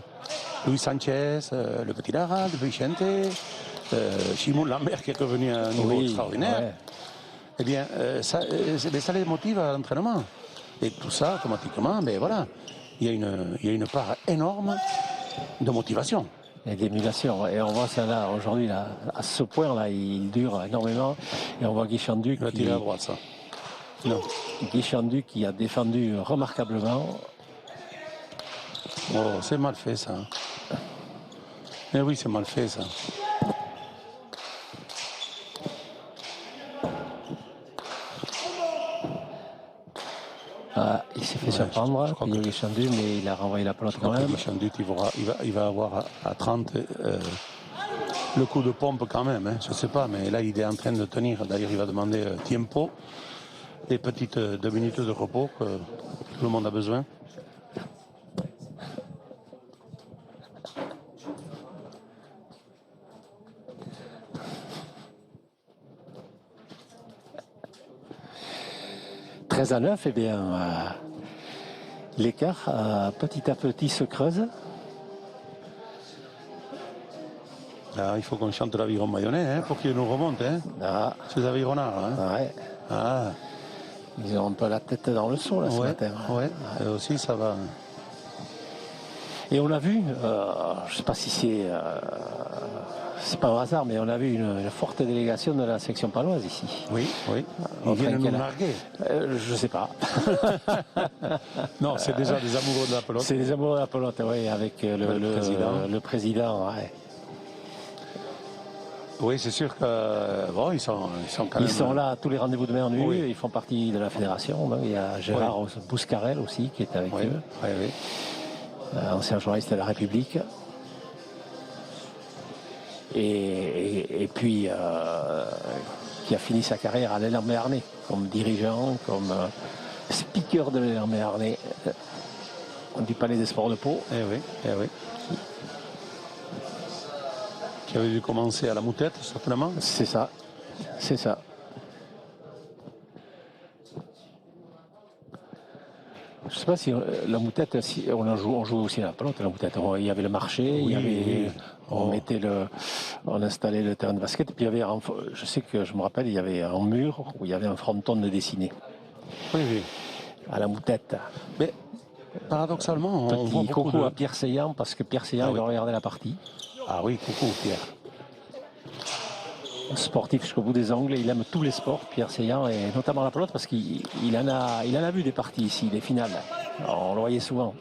Luis Sanchez, le petit Laralde, Vicente, Chimon Lambert qui est revenu à un niveau extraordinaire, ouais. Eh bien, ça les motive à l'entraînement. Et tout ça, automatiquement, mais voilà, il y a une part énorme de motivation. Et d'émulation. Et on voit ça là, aujourd'hui, là, à ce point-là, il dure énormément. Et on voit Guichandu qui va tirer à droite, ça. Non. Guichandu qui a défendu remarquablement. Oh, c'est mal fait, ça. Eh oui, c'est mal fait, ça. Ah, il s'est fait surprendre, Guichandu, mais il a renvoyé la pelote quand même. Guichandu, il va avoir à 30 le coup de pompe quand même. Hein. Je ne sais pas, mais là, il est en train de tenir. D'ailleurs, il va demander tempo, les petites 2 minutes de repos que tout le monde a besoin. À 9, eh bien, l'écart petit à petit se creuse. Ah, il faut qu'on chante l'aviron mayonnais hein, pour qu'il nous remonte. Hein. Ah. Ces avironnards. Hein. Ouais. Ah. Ils ont un peu la tête dans le seau là, ce matin. Ouais. Et aussi, ça va. Et on l'a vu, je ne sais pas si c'est pas un hasard, mais on a vu une forte délégation de la section paloise ici. Oui. Ils viennent nous narguer. Je ne sais pas. Non, c'est déjà des amoureux de la pelote. C'est des amoureux de la pelote, oui, avec le président. Ouais. Oui, c'est sûr que bon, ils sont quand même. Ils sont là à tous les rendez-vous de main nue, oui. Ils font partie de la fédération. Donc, il y a Gérard Bouscarel aussi qui est avec eux. Oui. Ancien journaliste de la République. et puis qui a fini sa carrière à l'Élan Béarnais, comme dirigeant, comme speaker de l'Élan Béarnais, du Palais des Sports de Pau. Eh oui, eh oui. Qui avait dû commencer à la moutette, certainement. C'est ça, c'est ça. Je ne sais pas si la moutette, si on jouait aussi à la pelote, la moutette. Il y avait le marché, Oui, il y avait, oui. on installait le terrain de basket, et puis il y avait, je sais que je me rappelle, il y avait un mur où il y avait un fronton de dessiné. Oui, oui. À la moutette. Mais paradoxalement, on voit Petit beaucoup coucou de... à Pierre Seillant, parce que Pierre Seillant, il va regarder la partie. Ah oui, coucou Pierre. Sportif jusqu'au bout des ongles, il aime tous les sports, Pierre Seillant, et notamment la pelote, parce qu'il en a vu des parties ici, des finales. Alors, on le voyait souvent.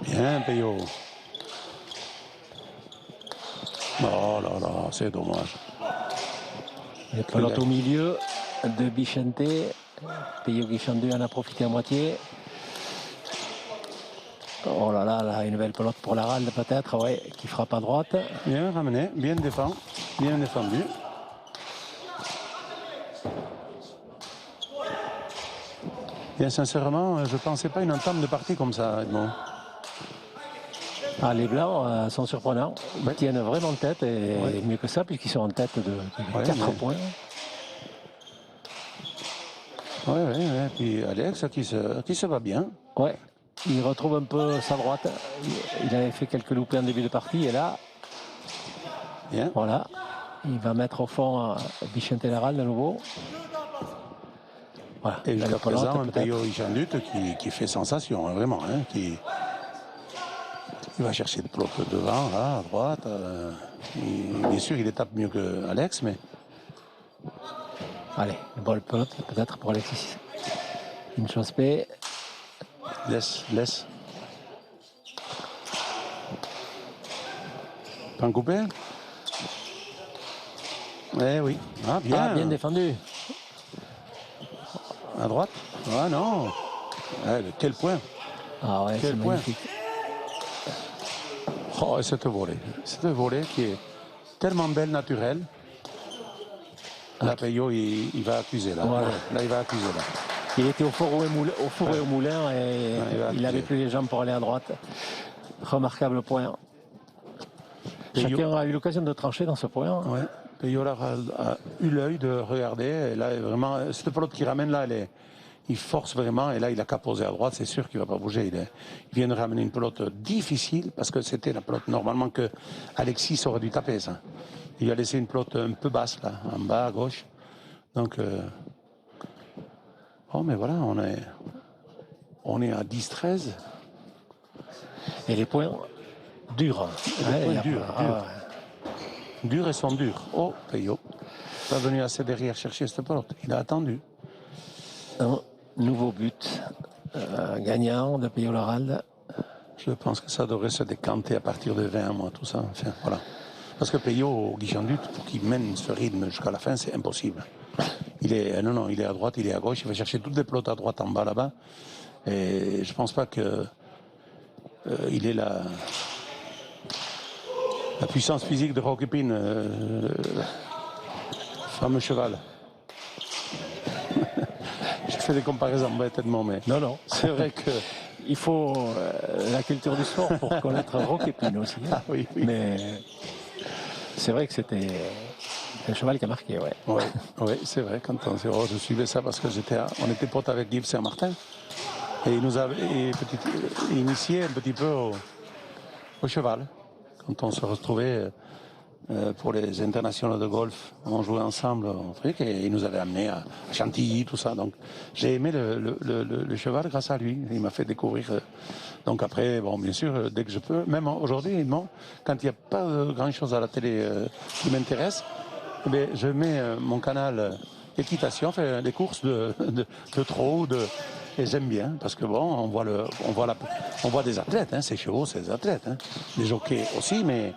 Bien, Payot. Oh là là, c'est dommage. Les pelotes au milieu de Bichente. Payot Guichandu en a profité à moitié. Oh là là, là, une belle pelote pour Laralde peut-être, ouais, qui frappe à droite. Bien ramené, bien défendu, bien défendu. Bien sincèrement, je ne pensais pas une entame de partie comme ça, Edmond. Ah, les Blancs sont surprenants. Ils tiennent vraiment tête, et mieux que ça, puisqu'ils sont en tête de 4 points. Oui, oui, oui. Puis Alex qui se va bien. Ouais, il retrouve un peu sa droite. Il avait fait quelques loupés en début de partie, et là, Bien. voilà, il va mettre au fond Bichente Laralde de nouveau. Voilà. Et jusqu'à pelote, présent, un Payot Guichandu qui fait sensation, hein, vraiment. Hein, qui va chercher de pelote devant, là, à droite. Bien sûr, il tape mieux que Alex, mais... Allez, une bonne pelote peut-être pour Alexis. Une chose paix. Laisse. Pas coupé. Eh oui. Ah, bien. Ah, bien défendu. À droite. Ah non. Quel point. Ah ouais, c'est magnifique. Oh, cette volée qui est tellement belle, naturelle. Là, Payot, il va accuser. Là, voilà. Là il va accuser. Là. Il était au four et au moulin, et il n'avait plus les jambes pour aller à droite. Remarquable point. Payot. Chacun a eu l'occasion de trancher dans ce point. Ouais. Payot a eu l'œil de regarder. Et là, vraiment, cette pelote qui ramène là, il force vraiment. Et là, il a qu'à poser à droite. C'est sûr qu'il ne va pas bouger. Il vient de ramener une pelote difficile, parce que c'était la pelote normalement que Alexis aurait dû taper. Ça. Il lui a laissé une pelote un peu basse, là, en bas à gauche. Donc, oh, mais voilà, on est à 10-13. Et les points durs. Durs et sont durs. Oh, Payot. Pas venu assez derrière chercher cette pelote. Il a attendu. Un nouveau but gagnant de Payot Laralde. Je pense que ça devrait se décanter à partir de 20, moi, tout ça. Enfin, voilà. Parce que Payot, Guichandu, pour qu'il mène ce rythme jusqu'à la fin, c'est impossible. Il est à droite, il est à gauche, il va chercher toutes les pelotes à droite en bas là-bas. Et je pense pas que il est la puissance physique de Roque Pin, le fameux cheval. Je fais des comparaisons bêtes, mais Non. c'est vrai que... Il faut la culture du sport pour connaître Roque Pin aussi. Ah oui. Mais c'est vrai que c'était un cheval qui a marqué, ouais. Oui, c'est vrai. Quand je suivais ça parce que on était potes avec Yves Saint-Martin. Et il nous avait initié un petit peu au cheval. Quand on se retrouvait pour les internationaux de golf, on jouait ensemble en Afrique, et il nous avait amené à Chantilly, tout ça. Donc j'ai aimé le cheval grâce à lui. Il m'a fait découvrir. Donc après, bon, bien sûr, dès que je peux, même aujourd'hui, quand il n'y a pas grand-chose à la télé qui m'intéresse, eh je mets mon canal équitation, fait des courses de trot, et j'aime bien, parce que bon, on voit des athlètes, hein, ces chevaux, c'est des athlètes, hein. Les jockeys aussi, mais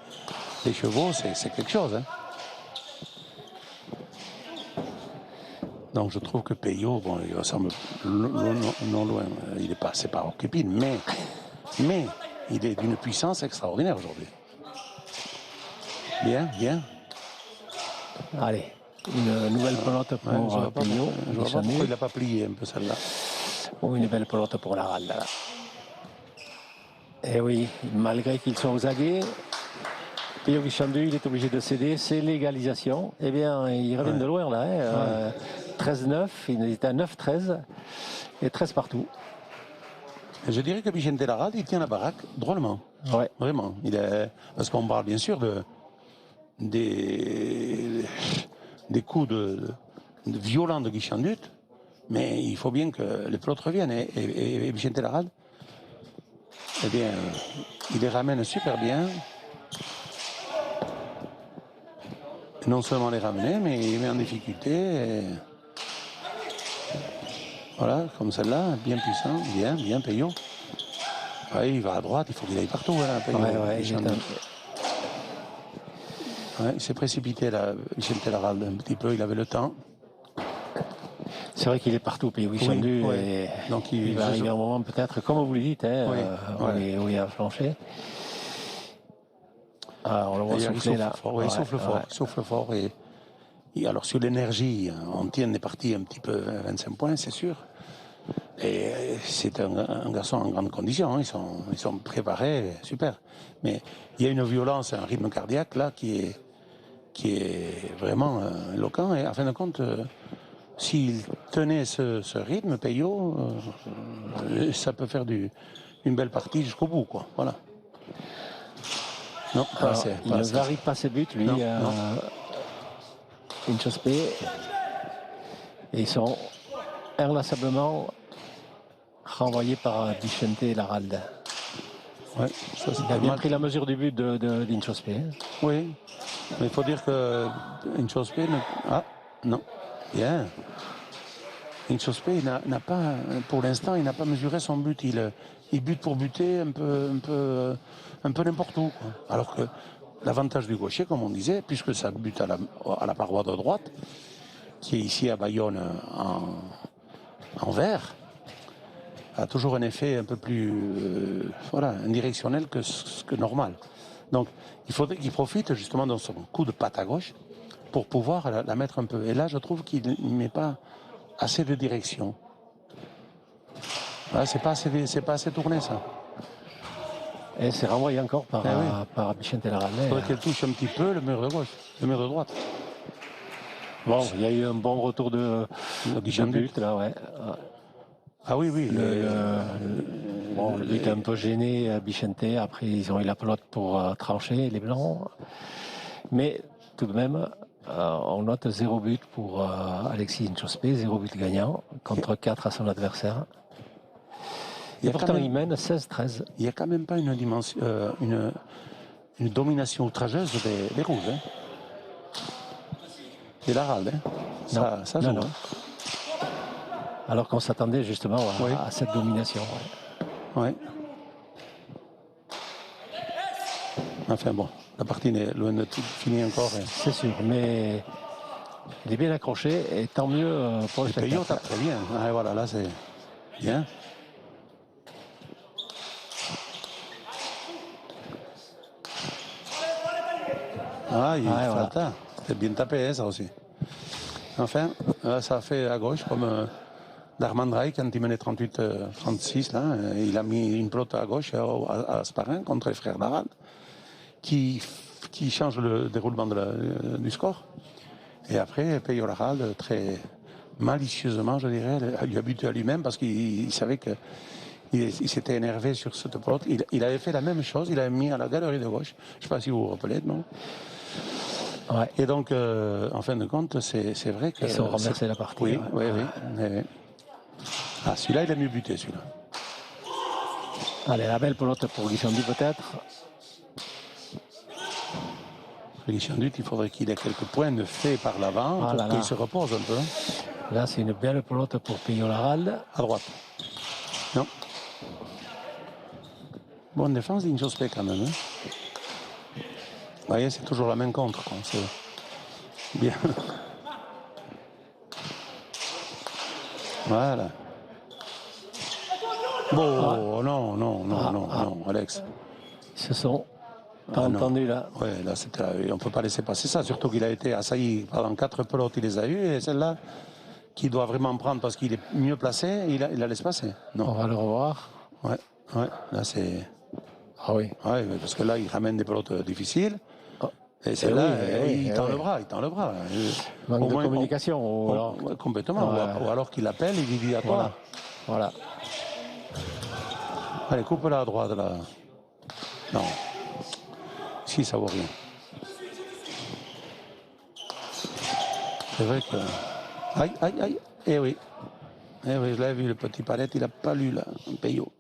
les chevaux, c'est quelque chose, hein. Donc je trouve que Peyo, bon, il semble non loin. Il est pas, c'est pas occupé, mais il est d'une puissance extraordinaire aujourd'hui. Bien, bien. Allez, une nouvelle pelote pour Ouais, je vois pas Peyo. pourquoi il n'a pas plié un peu celle-là. Oh, une belle pelote pour la Ralde. Et oui, malgré qu'ils soient aux aguets, Peyo Guichandu, il est obligé de céder. C'est l'égalisation. Eh bien, ils reviennent de loin là. Hein. 13-9, il était à 9-13 et 13 partout. Et je dirais que Vicente Larralde, il tient la baraque drôlement. Ouais. Vraiment. Parce qu'on parle bien sûr des coups de violents de Guichandut, mais il faut bien que les pelotes reviennent. Et Vicente Larralde, eh bien, il les ramène super bien. Non seulement les ramener, mais il les met en difficulté. Et... Voilà, comme celle-là, bien puissant, bien Peyo. Ouais, il va à droite, il faut qu'il aille partout. Hein, Peyo, il s'est précipité là, Vicente Larralde, un petit peu, il avait le temps. C'est vrai qu'il est partout, Peyo Guichandu. Oui. Donc il va arriver un moment peut-être, comme vous le dites, hein, où il a flanché. Ah, on le voit souffler là. Fort, il souffle fort. Et alors sur l'énergie, on tient des parties un petit peu 25 points, c'est sûr. Et c'est un garçon en grande condition, hein. Ils sont préparés, super. Mais il y a une violence, un rythme cardiaque là qui est vraiment éloquent. Et en fin de compte, s'il tenait ce rythme, Peyo, ça peut faire une belle partie jusqu'au bout, quoi. Voilà. Non, pas assez. Il ne varie pas ses buts, lui. Inchospe. Et ils sont inlassablement renvoyés par Vicente Larralde. Ouais, il a bien pris la mesure du but d'Inchospe. Oui, mais il faut dire que Inchospe... Ah, non. Bien. Inchospe n'a pas, pour l'instant, il n'a pas mesuré son but. Il bute pour buter un peu n'importe où, quoi. Alors que l'avantage du gaucher, comme on disait, puisque ça bute à la paroi de droite, qui est ici à Bayonne en vert, a toujours un effet un peu plus indirectionnel que normal. Donc il faudrait qu'il profite justement de son coup de patte à gauche pour pouvoir la mettre un peu. Et là, je trouve qu'il ne met pas assez de direction. Voilà, c'est pas assez tourné, ça. Et c'est renvoyé encore par Vicente Larralde. Il faudrait qu'elle touche un petit peu le mur de gauche, le mur de droite. Bon, il y a eu un bon retour de but, là, ouais. Ah oui. Le but un peu gêné, Vicente. Après, ils ont eu la pelote pour trancher, les Blancs. Mais tout de même, on note 0 but pour Alexis Inchospe, 0 but gagnant, contre 4 à son adversaire. Et pourtant, il mène 16-13. Il n'y a quand même pas une dimension, une domination outrageuse des rouges. Hein. Et Larralde, hein. Ça joue. Non. Alors qu'on s'attendait justement à cette domination. Oui. Enfin bon, la partie est loin de tout fini encore. Hein. C'est sûr, mais il est bien accroché et tant mieux pour le spectacle. Peyo tape très bien. Ah, voilà, là c'est bien. Ah, il falta. C'était bien tapé, hein, ça aussi. Enfin, ça a fait à gauche comme Darmandraï quand il menait 38-36. Là, il a mis une pelote à gauche à Sparin contre les frères Larralde qui change le déroulement du score. Et après, Peyo Larralde, très malicieusement, je dirais, lui a buté à lui-même parce qu'il savait qu'il s'était énervé sur cette pelote. Il avait fait la même chose, il avait mis à la galerie de gauche. Je ne sais pas si vous vous rappelez, non? Ouais. Et donc, en fin de compte, c'est vrai que... Ils ont renversé la partie. Oui. Ah, celui-là, il a mieux buté, celui-là. Allez, la belle pelote pour Guichandu, peut-être. Guichandu, il faudrait qu'il ait quelques points de fait par l'avant pour qu'il se repose un peu. Là, c'est une belle pelote pour Peyo Larralde. À droite. Non. Bonne défense d'Inchospe quand même. Hein. Vous voyez, c'est toujours la main contre. C'est bien. Voilà. Bon, non, Alex. Ils se sont pas entendus là. Ouais, là, on ne peut pas laisser passer ça, surtout qu'il a été assailli pendant 4 pelotes, il les a eues, et celle-là, qu'il doit vraiment prendre parce qu'il est mieux placé, il la laisse passer. Non. On va le revoir. Ouais, là c'est... Ah oui. Ouais, parce que là, il ramène des pelotes difficiles. Oh. Et celle-là, oui, il tend le bras, Manque de communication. Ou alors... Complètement. Ou alors qu'il appelle, il lui dit à toi. Voilà. Allez, coupe-la à droite, là. Non. Si, ça vaut rien. C'est vrai que... Aïe. Eh oui, je l'avais vu, le petit palette, il n'a pas lu, là, un Peyo.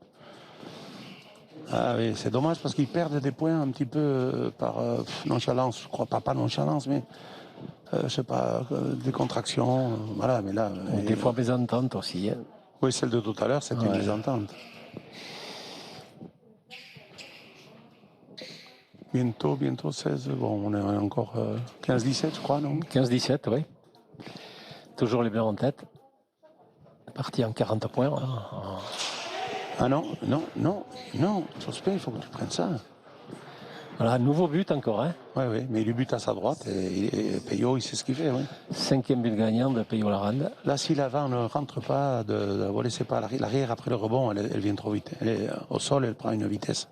Ah oui, c'est dommage parce qu'ils perdent des points un petit peu par nonchalance. Je crois pas nonchalance, mais je sais pas, des contractions. Voilà, mais là. Des fois mésentente aussi. Hein. Oui, celle de tout à l'heure, c'était une mésentente. Bientôt 16. Bon, on est encore 15-17, je crois, non? 15-17, oui. Toujours les Blancs en tête. Parti en 40 points. Ah non. Jospin, il faut que tu prennes ça. Voilà, nouveau but encore. Hein. Oui, mais il bute à sa droite et Peyo, il sait ce qu'il fait. Oui. 5e but gagnant de Peyo Laralde. Là, si l'avant ne rentre pas, ne laissez pas l'arrière après le rebond, elle vient trop vite. Elle est au sol, elle prend une vitesse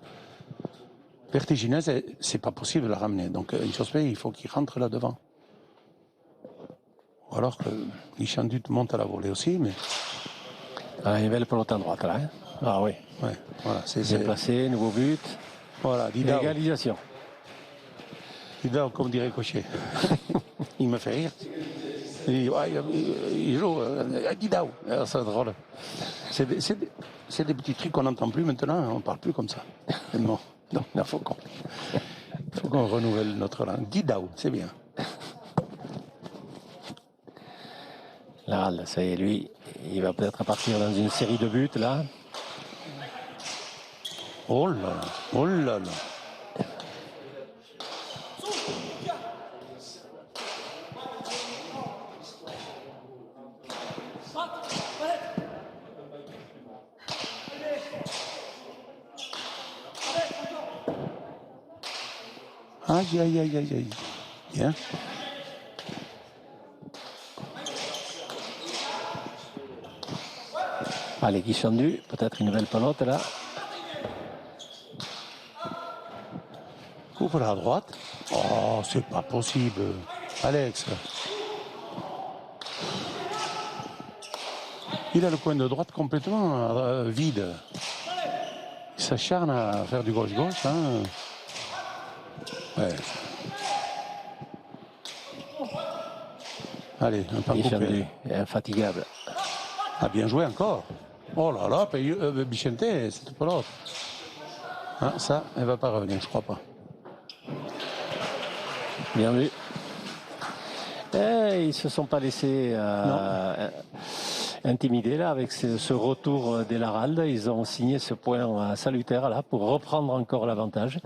vertigineuse, c'est pas possible de la ramener. Donc, Jospin, il faut qu'il rentre là devant. Ou alors que Guichandut monte à la volée aussi, mais... Ah, une belle pelote à droite, là. Hein. Ah oui. Ouais, voilà, Bien placé, nouveau but. Voilà, Didao. Égalisation. Didao, comme dirait Cochet. Il me fait rire. Il joue Didao. C'est drôle. C'est des petits trucs qu'on n'entend plus maintenant, on ne parle plus comme ça. Non, il faut qu'on renouvelle notre langue. Didao, c'est bien. Laralde, ça y est, lui, il va peut-être partir dans une série de buts, là. Oh là là. Aïe. Bien. Allez, Guichandu, peut-être une belle pelote, là. Coupe à droite. Oh, c'est pas possible. Alex. Il a le coin de droite complètement vide. Il s'acharne à faire du gauche-gauche. Hein. Ouais. Allez, un pas coupé. Infatigable. Ah, bien joué encore. Oh là là, Bichente, c'est pas l'autre. Ah, ça, elle va pas revenir, je crois pas. Bien vu. Ils ne se sont pas laissés intimider là avec ce retour des Laralde. Ils ont signé ce point salutaire là pour reprendre encore l'avantage.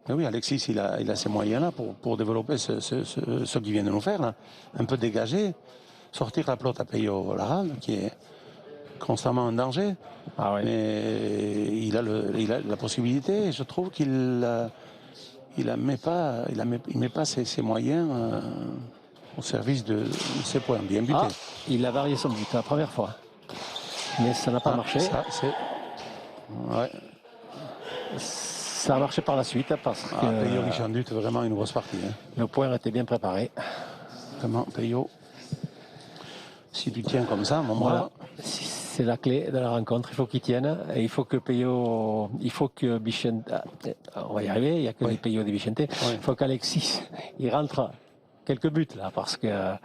Oui, Alexis, il a ces moyens-là pour développer ce qu'il vient de nous faire. Là. Un peu dégager, sortir la pelote à Peyo Laralde, qui est constamment en danger. Ah oui. Mais il a la possibilité, je trouve qu'il il met pas ses moyens au service de ses points. Bien buté. Ah, il a varié son but la première fois. Mais ça n'a pas marché. Ouais. Ça a marché par la suite parce que Peyo Guichandut, vraiment une grosse partie. Hein. Le point était bien préparé. Vraiment, Peyo, si tu tiens comme ça, mon voilà. C'est la clé de la rencontre. Il faut qu'il tienne. Et il faut que Peyo, il faut que Bichente, on va y arriver, il n'y a que des Peyo de Bichente. Il faut qu'Alexis, il rentre quelques buts là, parce que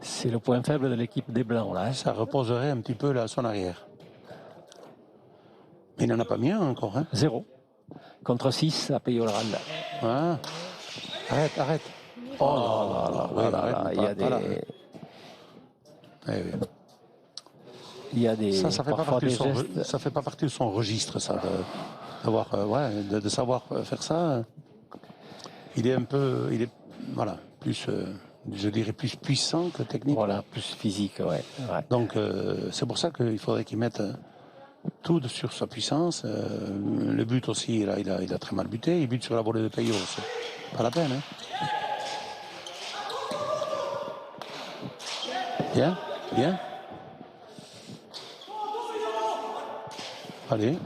c'est le point faible de l'équipe des Blancs là. Hein. Ça reposerait un petit peu là, son arrière. Mais il n'en a pas mis un encore. Hein. 0. Contre 6 à Peyo Laralde. Ah. Arrête. Oh là, il y a des... Il y a des... Ça fait pas partie de son registre, ça, de savoir faire ça. Il est un peu, plus je dirais, plus puissant que technique. Voilà, plus physique, ouais. Donc, c'est pour ça qu'il faudrait qu'il mette tout sur sa puissance. Le but aussi, là, il a très mal buté. Il bute sur la volée de Peyo. C'est pas la peine. Hein. Bien, bien. Allez.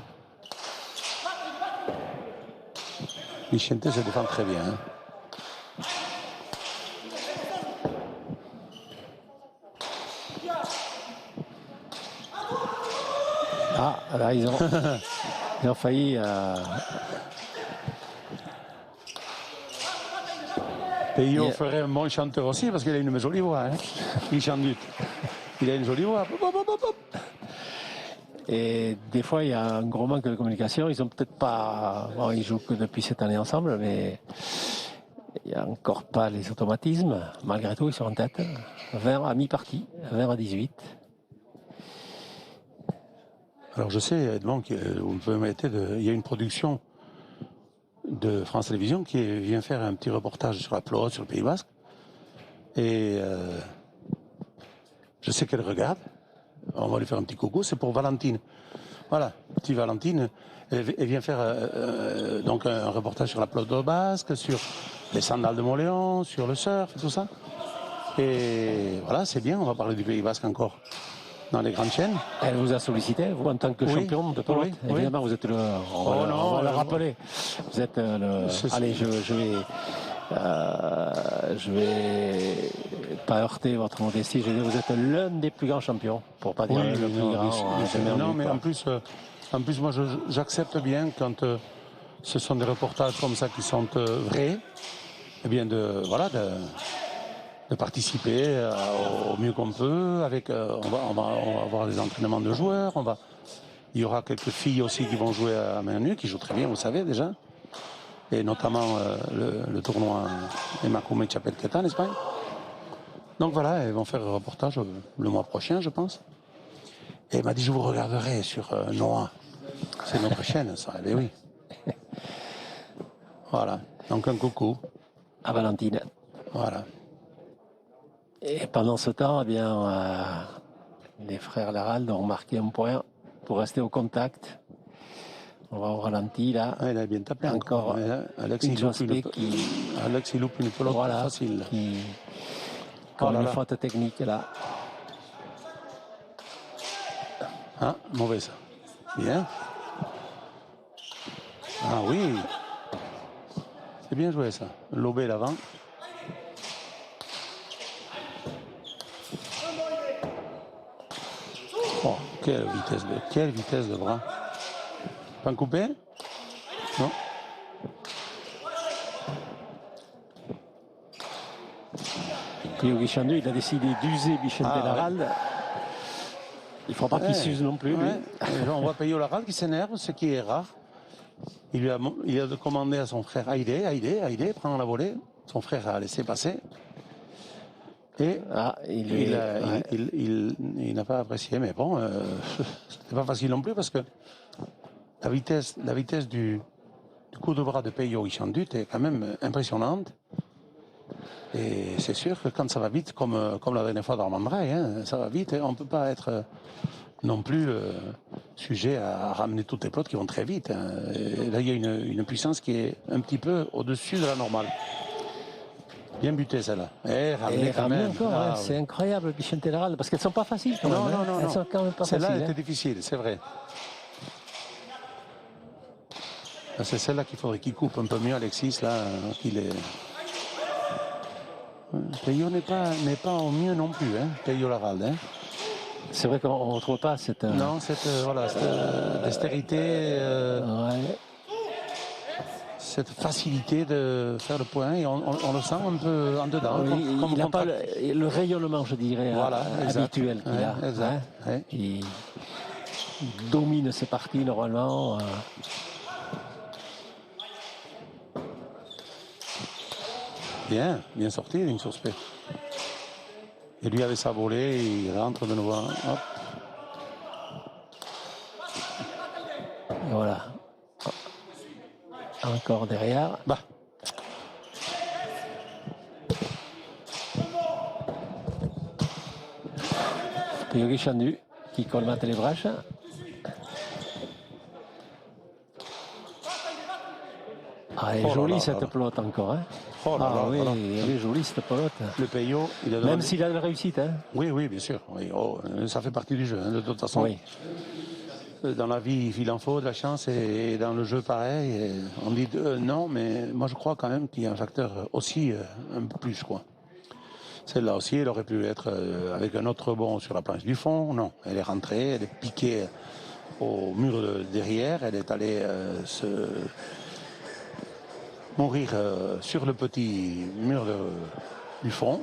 Vicente se défend très bien. Hein. Ah, là, ils ont failli... Peyo ferait un bon chanteur aussi parce qu'il a une jolie voix. Hein. Il chante vite. Il a une jolie voix. Et des fois, il y a un gros manque de communication. Ils ont peut-être pas... Bon, ils jouent que depuis cette année ensemble, mais il n'y a encore pas les automatismes. Malgré tout, ils sont en tête. 20 à mi-partie, 20 à 18. Alors je sais, Edmond, il y a une production de France Télévisions qui vient faire un petit reportage sur la pelote, sur le Pays Basque. Et je sais qu'elle regarde. On va lui faire un petit coucou. C'est pour Valentine. Voilà, petite Valentine. Elle vient faire donc un reportage sur la pelote basque, sur les sandales de Montléon, sur le surf et tout ça. Et voilà, c'est bien. On va parler du Pays Basque encore dans les grandes chaînes. Elle vous a sollicité, vous, en tant que champion de pelote. Évidemment, vous êtes le... On va le rappeler. Vous êtes le... Allez, je vais pas heurter votre modestie. Je vais dire, vous êtes l'un des plus grands champions, pour pas dire le plus grand. Non, mais en plus, moi, j'accepte bien quand ce sont des reportages comme ça qui sont vrais, eh bien de participer au mieux qu'on peut. Avec, on va avoir des entraînements de joueurs. Il y aura quelques filles aussi qui vont jouer à main nue, qui jouent très bien, vous savez déjà. Et notamment le tournoi Emakume Chapelqueta en Espagne. Donc voilà, elles vont faire un reportage le mois prochain, je pense. Et elle m'a dit, je vous regarderai sur Noah. C'est notre chaîne, ça. Eh bien oui. Voilà. Donc un coucou. À Valentine. Voilà. Et pendant ce temps, eh bien, les frères Laralde ont marqué un point pour rester au contact. On va au ralenti là. Ah, il a bien tapé encore. Alex, il loupe une pelote facile. Comme une faute technique là. Ah, mauvais ça. Bien. Ah oui. C'est bien joué ça. Lobé l'avant. Oh, quelle vitesse de bras. Pas coupé? Non. Pio Guichandu, il a décidé d'user Vicente Laralde. Ouais. Il ne faut pas qu'il s'use non plus. Ouais. On voit Pio Laralde qui s'énerve, ce qui est rare. Il a demandé à son frère Haïdé, prends la volée. Son frère a laissé passer. Et il n'a pas apprécié, mais bon, c'était pas facile non plus parce que la vitesse du coup de bras de Peyo Guichandu est quand même impressionnante. Et c'est sûr que quand ça va vite, comme la dernière fois d'Armandraï, ça va vite, on ne peut pas être non plus sujet à ramener toutes les pelotes qui vont très vite. Et là, il y a une puissance qui est un petit peu au-dessus de la normale. Bien buté celle-là. Et ramené encore, c'est incroyable, Vicente Laralde, parce qu'elles ne sont pas faciles quand même. Non. Elles sont quand même pas faciles. Celle-là était difficile, c'est vrai. C'est celle-là qu'il faudrait qu'il coupe un peu mieux, Alexis, là, qu'il est... Peyo n'est pas au mieux non plus, Peyo Laralde. C'est vrai qu'on ne retrouve pas cette... Non, cette dextérité, cette facilité de faire le point, et on le sent un peu en dedans. Oui, il n'a pas le rayonnement, je dirais, habituel qu'il a. Exact. Il domine ses parties normalement. Bien sorti, ligne sur spé. Et lui avait sa volée, il rentre de nouveau. Hop. Voilà. Encore derrière. Prio Guichandu qui colmate les brèches. Ah, elle est jolie cette pelote encore. Hein. Oh là là, oui, voilà. elle est jolie cette pelote. Le Peyo, il a demandé... Même s'il a de la réussite. Hein. Oui, oui, bien sûr. Oui. Oh, ça fait partie du jeu, hein, de toute façon. Oui. Dans la vie, il en faut de la chance et dans le jeu pareil. Et on dit non, mais moi je crois quand même qu'il y a un facteur aussi un peu plus, quoi. Celle-là aussi, elle aurait pu être avec un autre rebond sur la planche du fond. Non, elle est rentrée, elle est piquée au mur de derrière, elle est allée se mourir sur le petit mur du fond.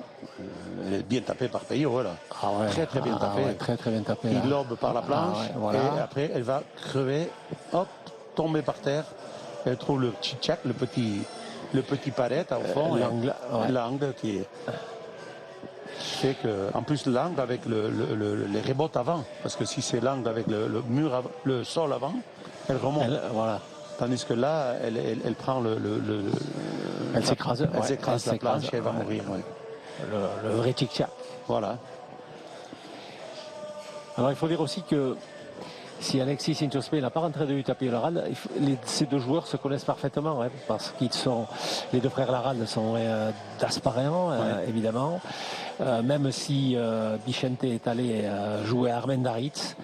Elle est bien tapée par Peyo, voilà. Ah ouais. Très très bien tapée. Ouais, très très bien tapée. Il lobe par la planche voilà. et après elle va crever, hop, tomber par terre. Elle trouve le tchitchak, le petit palette au fond. L'angle qui fait que, en plus l'angle avec les rebottes avant, parce que si c'est l'angle avec le mur, le sol avant, elle remonte. Voilà. Tandis que là, elle prend elle s'écrase. Elle s'écrase la planche et elle va mourir. Ouais. Le vrai tic-tac. Voilà. Alors il faut dire aussi que si Alexis Inchospé n'a pas rentré de but à Peyo-Laralde, ces deux joueurs se connaissent parfaitement, hein, parce qu'ils sont, les deux frères Laralde sont d'Asparin, évidemment. Même si Bichente est allé jouer à Armendaritz,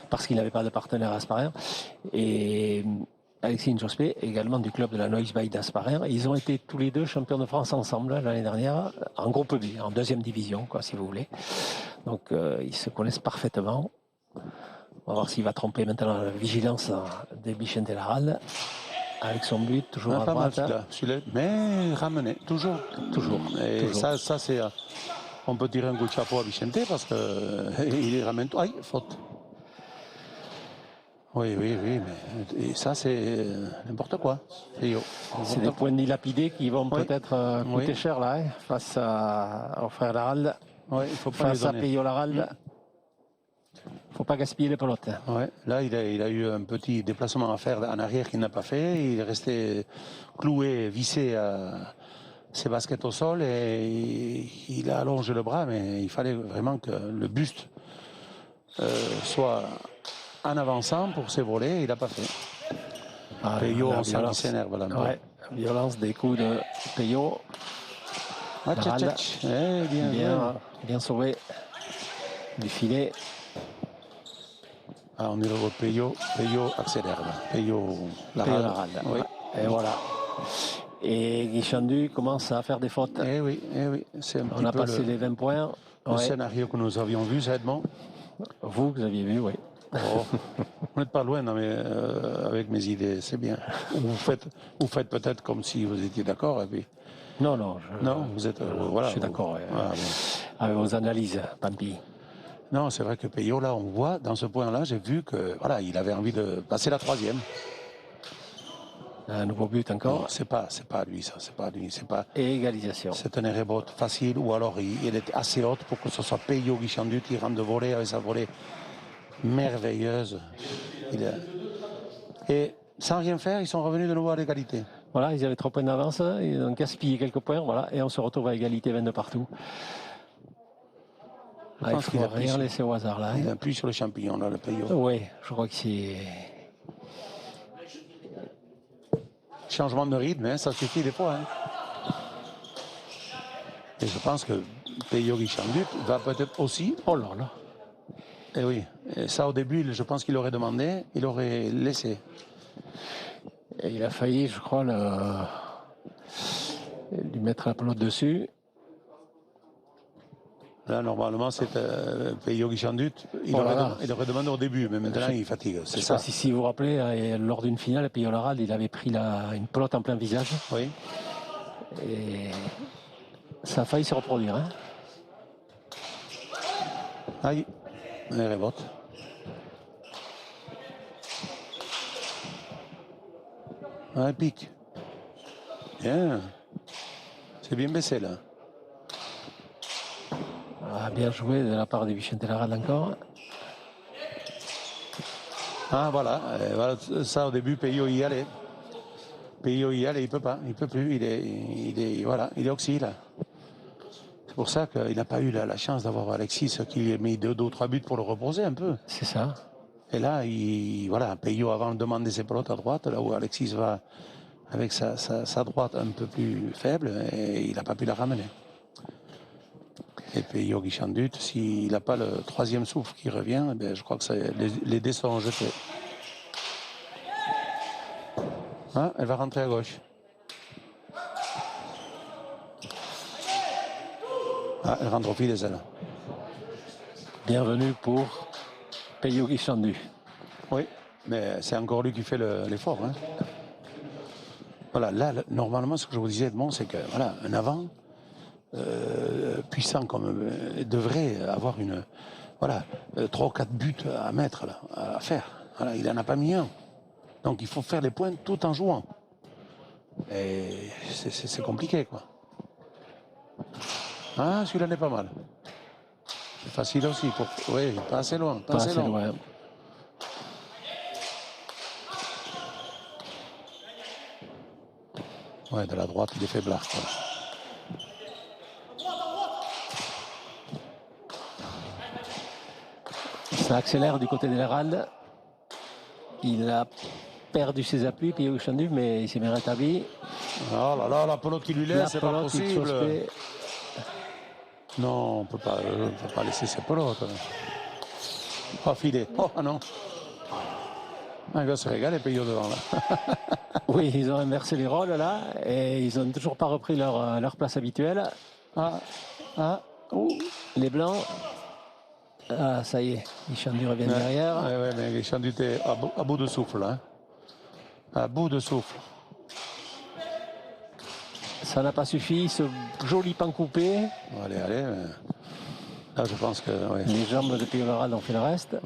parce qu'il n'avait pas de partenaire à Asparin. Et Alexis Inchospé, également du club de la Noisebay d'Asparin. Ils ont été tous les deux champions de France ensemble l'année dernière, en groupe B, en deuxième division, quoi, si vous voulez. Donc ils se connaissent parfaitement. On va voir s'il va tromper maintenant la vigilance de Bichente Laralde. Avec son but, toujours à droite. Mais ramené, toujours. Et toujours. Ça c'est... On peut tirer un coup de chapeau à Bichente parce qu'il les ramène... Aïe, faute. Oui, mais ça c'est n'importe quoi. C'est des points dilapidés qui vont peut-être coûter cher là, hein, face au frère Laralde. Oui, il faut pas face à Peyo-Laralde. Il ne faut pas gaspiller les pelotes. Ouais, là, il a eu un petit déplacement à faire en arrière qu'il n'a pas fait. Il est resté cloué, vissé à ses baskets au sol et il a allongé le bras, mais il fallait vraiment que le buste soit en avançant pour ses volets. Il n'a pas fait. Peyo, on sent qu'il s'énerve là. Ouais, violence des coups de Peyo. Bien sauvé du filet. Ah, on est le Peyo accélère. Peyo Laralde. Oui. Et voilà. Et Guichandu commence à faire des fautes. Eh oui. On a passé les 20 points. Le scénario que nous avions vu, ça Edmond. Vous aviez vu, oui. Oh, vous n'êtes pas loin avec mes idées, c'est bien. Vous faites peut-être comme si vous étiez d'accord. Non, vous êtes. Voilà, je suis d'accord avec vos analyses, tant pis. Non, c'est vrai que Peyo, là, on voit, dans ce point-là, j'ai vu que voilà, il avait envie de passer la troisième. Un nouveau but encore. C'est pas lui, ça. C'est pas lui. Et égalisation. C'est un rebote facile, ou alors il est assez haute pour que ce soit Peyo Guichandu qui rentre de volée avec sa volée merveilleuse. Et sans rien faire, ils sont revenus de nouveau à l'égalité. Voilà, ils avaient 3 points d'avance, ils ont gaspillé quelques points, voilà, et on se retrouve à égalité 22 partout. Il ne faut rien laisser au hasard là. Il appuie sur le champignon là, le Peyo. Oui, je crois que c'est... Changement de rythme, hein, ça suffit des fois. Hein. Et je pense que Peyo Guichandu va peut-être aussi. Oh là là. Et oui, et ça au début, je pense qu'il aurait demandé, il aurait laissé. Et il a failli, je crois, lui mettre la pelote dessus. Là, normalement, c'est Peyo Guichandu. Il aurait demandé au début, mais maintenant, il fatigue. C'est ça. Si vous vous rappelez, lors d'une finale, Peyo-Laralde, il avait pris une pelote en plein visage. Oui. Et ça a failli se reproduire. Hein. Aïe, les rebotes. Un pic. Bien. C'est bien baissé, là. Ah, bien joué de la part de Bichente Laralde encore. Ah voilà, ça au début Peyo y allait. Peyo y allait, il peut pas, il peut plus, il est oxy là. C'est pour ça qu'il n'a pas eu la chance d'avoir Alexis qui a mis 2 ou 3 buts pour le reposer un peu. C'est ça. Et là, voilà, Peyo avant demandait ses pelotes à droite, là où Alexis va avec sa droite un peu plus faible, et il n'a pas pu la ramener. Et Peyo Guichandut, s'il n'a pas le 3e souffle qui revient, eh je crois que les dés sont jetés. Ah, elle va rentrer à gauche. Ah, elle rentre au fil des ailes. Bienvenue pour Peyo Guichandu. Oui, mais c'est encore lui qui fait l'effort. Hein. Voilà, là, normalement, ce que je vous disais, Edmond, c'est que voilà, un avant puissant comme devrait avoir 3 ou 4 buts à mettre, là, à faire. Voilà, il n'en a pas mis un. Donc il faut faire les points tout en jouant. Et c'est compliqué, quoi. Ah, celui-là n'est pas mal. C'est facile aussi. Oui, pas assez loin. Pas assez loin. Ouais, de la droite, il est faiblard, quoi. Ça accélère du côté de l'Herald. Il a perdu ses appuis, Peyo Guichandu, mais il s'est bien rétabli. Oh là là, la pelote qui lui laisse, c'est pas possible. Non, on ne peut pas laisser ses pelotes. Pas filer. Oh non. Il va se régaler, Peyo devant là. Oui, ils ont inversé les rôles là, et ils n'ont toujours pas repris leur place habituelle. Les Blancs. Ah, ça y est, Guichandu revient derrière. Oui, mais Guichandu était à bout de souffle. Hein. À bout de souffle. Ça n'a pas suffi, ce joli pan coupé. Allez. Là, je pense que... Ouais. Les jambes de Peyo Larald ont fait le reste.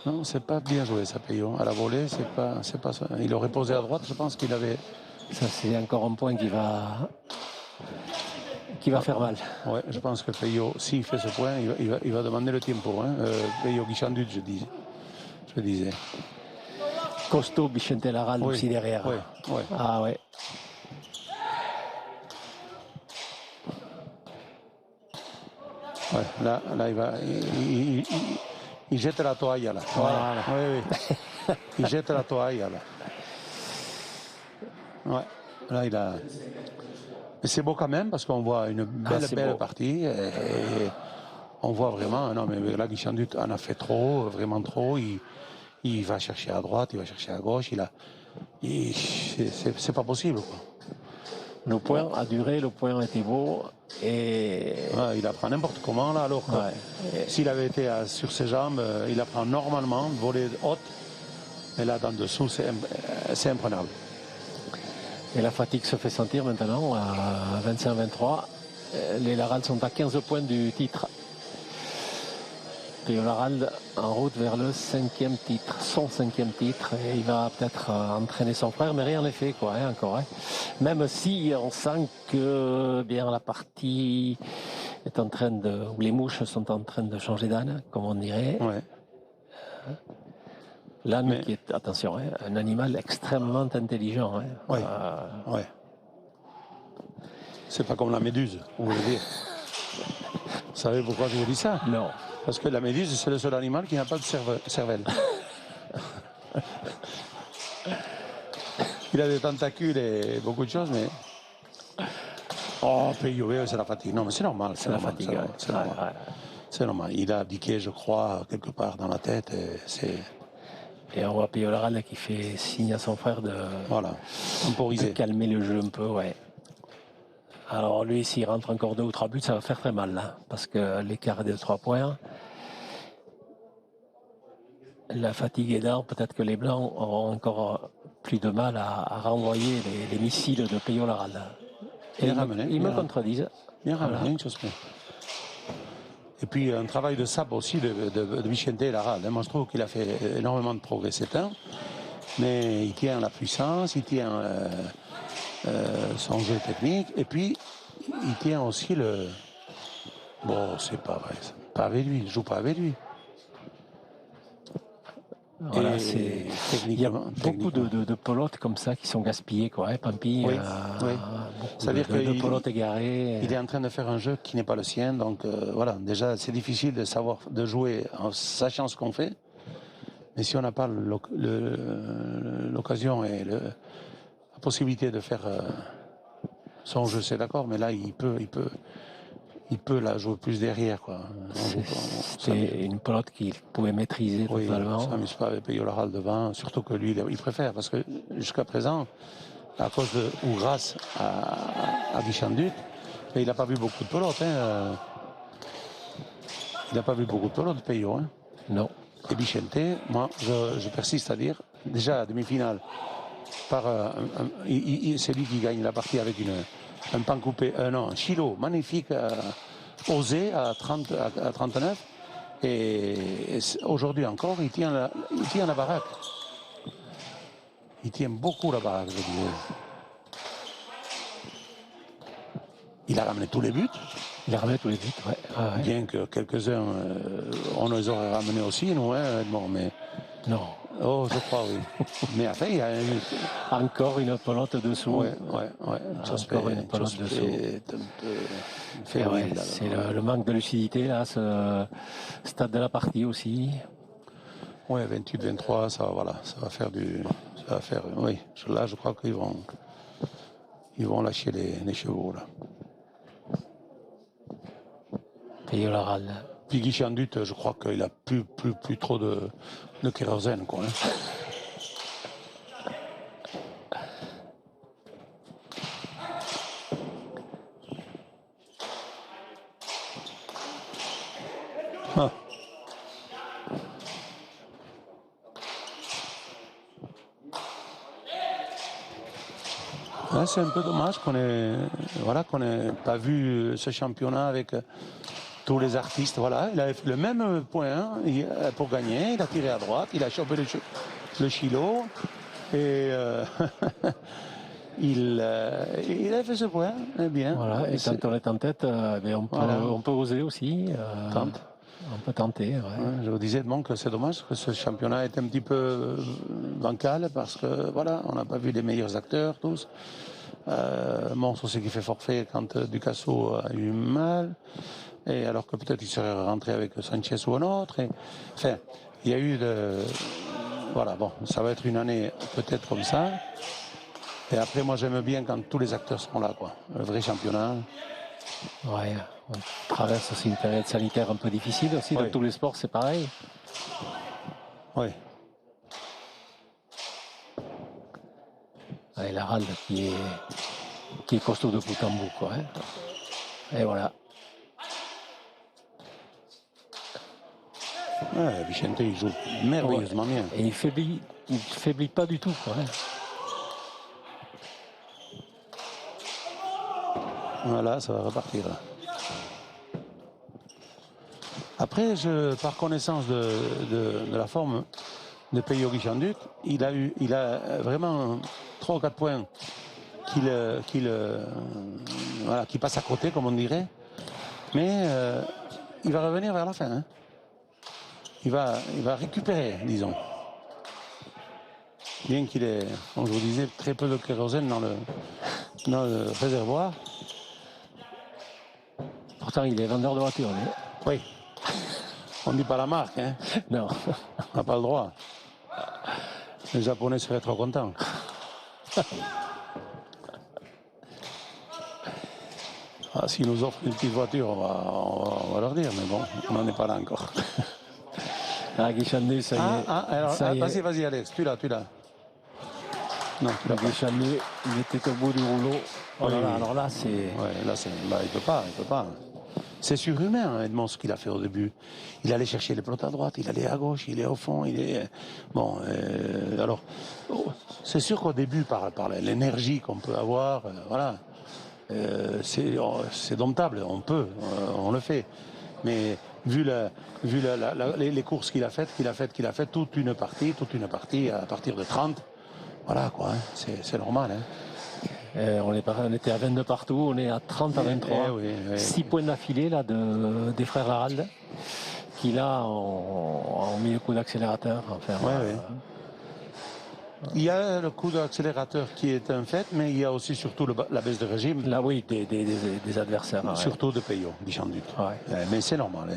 Non, c'est pas bien joué, ça, Peyo. À la volée, c'est pas ça. Il aurait posé à droite, je pense qu'il avait... Ça, c'est encore un point qui va faire mal. Ouais, je pense que Peyo, s'il fait ce point, il va demander le tempo. Hein. Peyo Guichandu, je disais. Costaud, Bichente Larald oui, aussi derrière. Oui. Ah ouais. Ouais, là il va... Il jette la toile, là. Voilà. Oui. Il jette la toile, là. Ouais, là, il a... Mais c'est beau quand même, parce qu'on voit une belle partie. Et on voit vraiment... Non, mais là, Guichandu en a fait trop, vraiment trop. Il va chercher à droite, il va chercher à gauche. C'est pas possible, quoi. Le point a duré, le point était beau. Et... Ouais, il apprend n'importe comment, là, alors que s'il avait été sur ses jambes, il apprend normalement, volée haute. Et là, dans dessous, c'est imprenable. Et la fatigue se fait sentir maintenant à 25-23. Les Larald sont à 15 points du titre. Peyo Larald en route vers le 5e titre, son 5e titre. Et il va peut-être entraîner son frère, mais rien n'est fait, quoi, encore. Hein. Même si on sent que bien la partie est en train de... où les mouches sont en train de changer d'âne, comme on dirait. Ouais. L'âne qui est, attention, hein, un animal extrêmement intelligent. Hein. Ouais. C'est pas comme la méduse, vous voulez dire. Vous savez pourquoi je vous dis ça? Non. Parce que la méduse, c'est le seul animal qui n'a pas de cervelle. Il a des tentacules et beaucoup de choses, mais... Oh, Peyo, c'est la fatigue. Non, mais c'est normal. C'est la fatigue. C'est normal. Il a abdiqué, je crois, quelque part dans la tête. Et on voit Peyo Larald qui fait signe à son frère de calmer le jeu un peu, ouais. Alors lui, s'il rentre encore 2 ou 3 buts, ça va faire très mal, là, parce que l'écart est de 3 points. La fatigue est là, peut-être que les Blancs auront encore plus de mal à renvoyer les missiles de Peyo Larald. Et ils me contredisent. Bien ramené, une chose près. Et puis un travail de sape aussi de Bichente Larald. Moi je trouve qu'il a fait énormément de progrès cet an. Mais il tient la puissance, il tient son jeu technique. Et puis il tient aussi le... Bon, c'est pas vrai. Pas avec lui, il ne joue pas avec lui. Voilà, il y a beaucoup de pelotes comme ça qui sont gaspillées, quoi. Hein, Pampi, C'est-à-dire de pelote égarée. Il est en train de faire un jeu qui n'est pas le sien. Donc voilà, déjà, c'est difficile de jouer en sachant ce qu'on fait. Mais si on n'a pas l'occasion et la possibilité de faire son jeu, c'est d'accord. Mais là, il peut la jouer plus derrière, quoi. C'est une pelote qu'il pouvait maîtriser totalement. On ne s'amuse pas avec Peyoral devant, surtout que lui, il préfère. Parce que jusqu'à présent, à cause ou grâce à Guichanduc, il n'a pas vu beaucoup de pelotes. Il n'a pas vu beaucoup de pelotes, Peyo. Non. Et Bichente, moi, je persiste à dire, déjà à la demi-finale, c'est lui qui gagne la partie avec un pan coupé, un chilo magnifique, osé à 39. Et aujourd'hui encore, il tient la baraque. Il tient beaucoup la baraque, je disais. Il a ramené tous les buts. Il a ramené tous les buts, ouais. Ah, ouais. Bien que quelques-uns, on les aurait ramenés aussi, nous, Edmond, mais... Non. Oh, je crois, oui. Mais après, il y a eu... Encore une pelote dessous. Ouais. Encore une pelote dessous. C'est le manque de lucidité, là, ce stade de la partie aussi. Ouais, 28-23, ça va faire oui, là, je crois qu'ils vont lâcher les chevaux, là. Peyoral. Puis Guichandut, je crois qu'il a plus trop de kérosène, quoi. Ah. Ouais, c'est un peu dommage qu'on n'ait pas vu ce championnat avec tous les artistes. Voilà, il avait fait le même point pour gagner. Il a tiré à droite, il a chopé le chilo et il a fait ce point. Bien. Voilà, et quand on est en tête, on peut oser aussi. On peut tenter. Ouais. Ouais, je vous disais Edmond que c'est dommage que ce championnat est un petit peu bancal parce que voilà, on n'a pas vu les meilleurs acteurs tous. Mons aussi qui fait forfait quand Ducasso a eu mal, et alors que peut-être il serait rentré avec Sanchez ou un autre. Enfin, il y a eu voilà, bon, ça va être une année peut-être comme ça. Et après, moi j'aime bien quand tous les acteurs sont là, quoi. Le vrai championnat. Ouais, on traverse aussi une période sanitaire un peu difficile aussi. Dans tous les sports, c'est pareil. Oui. Et la râle qui est costaud de bout en bout, quoi. Et voilà. Ouais, Vicente, il joue merveilleusement bien. Et il faiblit pas du tout, quoi. Voilà, ça va repartir. Après, par connaissance de la forme de Peyo Guichanduc, il a vraiment 3 ou 4 points qui passent à côté, comme on dirait. Mais il va revenir vers la fin. Hein. Il va récupérer, disons. Bien qu'il ait, comme je vous disais, très peu de kérosène dans le réservoir. Pourtant, il est vendeur de voitures. Mais... Oui. On ne dit pas la marque, hein. Non. On n'a pas le droit. Les Japonais seraient trop contents. S'ils nous offrent une petite voiture, on va leur dire, mais bon, on n'en est pas là encore. Guichandu, ça y est. Vas-y, Alex, tu l'as. Non, tu l'as pas. Guichandu, il était au bout du rouleau. Oh oui. là, alors là, c'est... Ouais, là, il peut pas. C'est surhumain, hein, Edmond, ce qu'il a fait au début. Il allait chercher les pelotes à droite, il allait à gauche, il est au fond, Bon, alors, c'est sûr qu'au début, par l'énergie qu'on peut avoir, voilà, c'est domptable, on le fait. Mais vu les courses qu'il a faites, toute une partie à partir de 30, voilà, quoi, hein, c'est normal, hein. On était à 22 partout, on est à 30 à 23. 6 points d'affilée là, des frères Laralde, qui là ont mis le coup d'accélérateur. Enfin, Il y a le coup d'accélérateur qui est un fait, mais il y a aussi surtout la baisse de régime. Là, oui, des adversaires. Ouais. Surtout de Peyo, Bichon-Duc. Ouais. Mais c'est normal.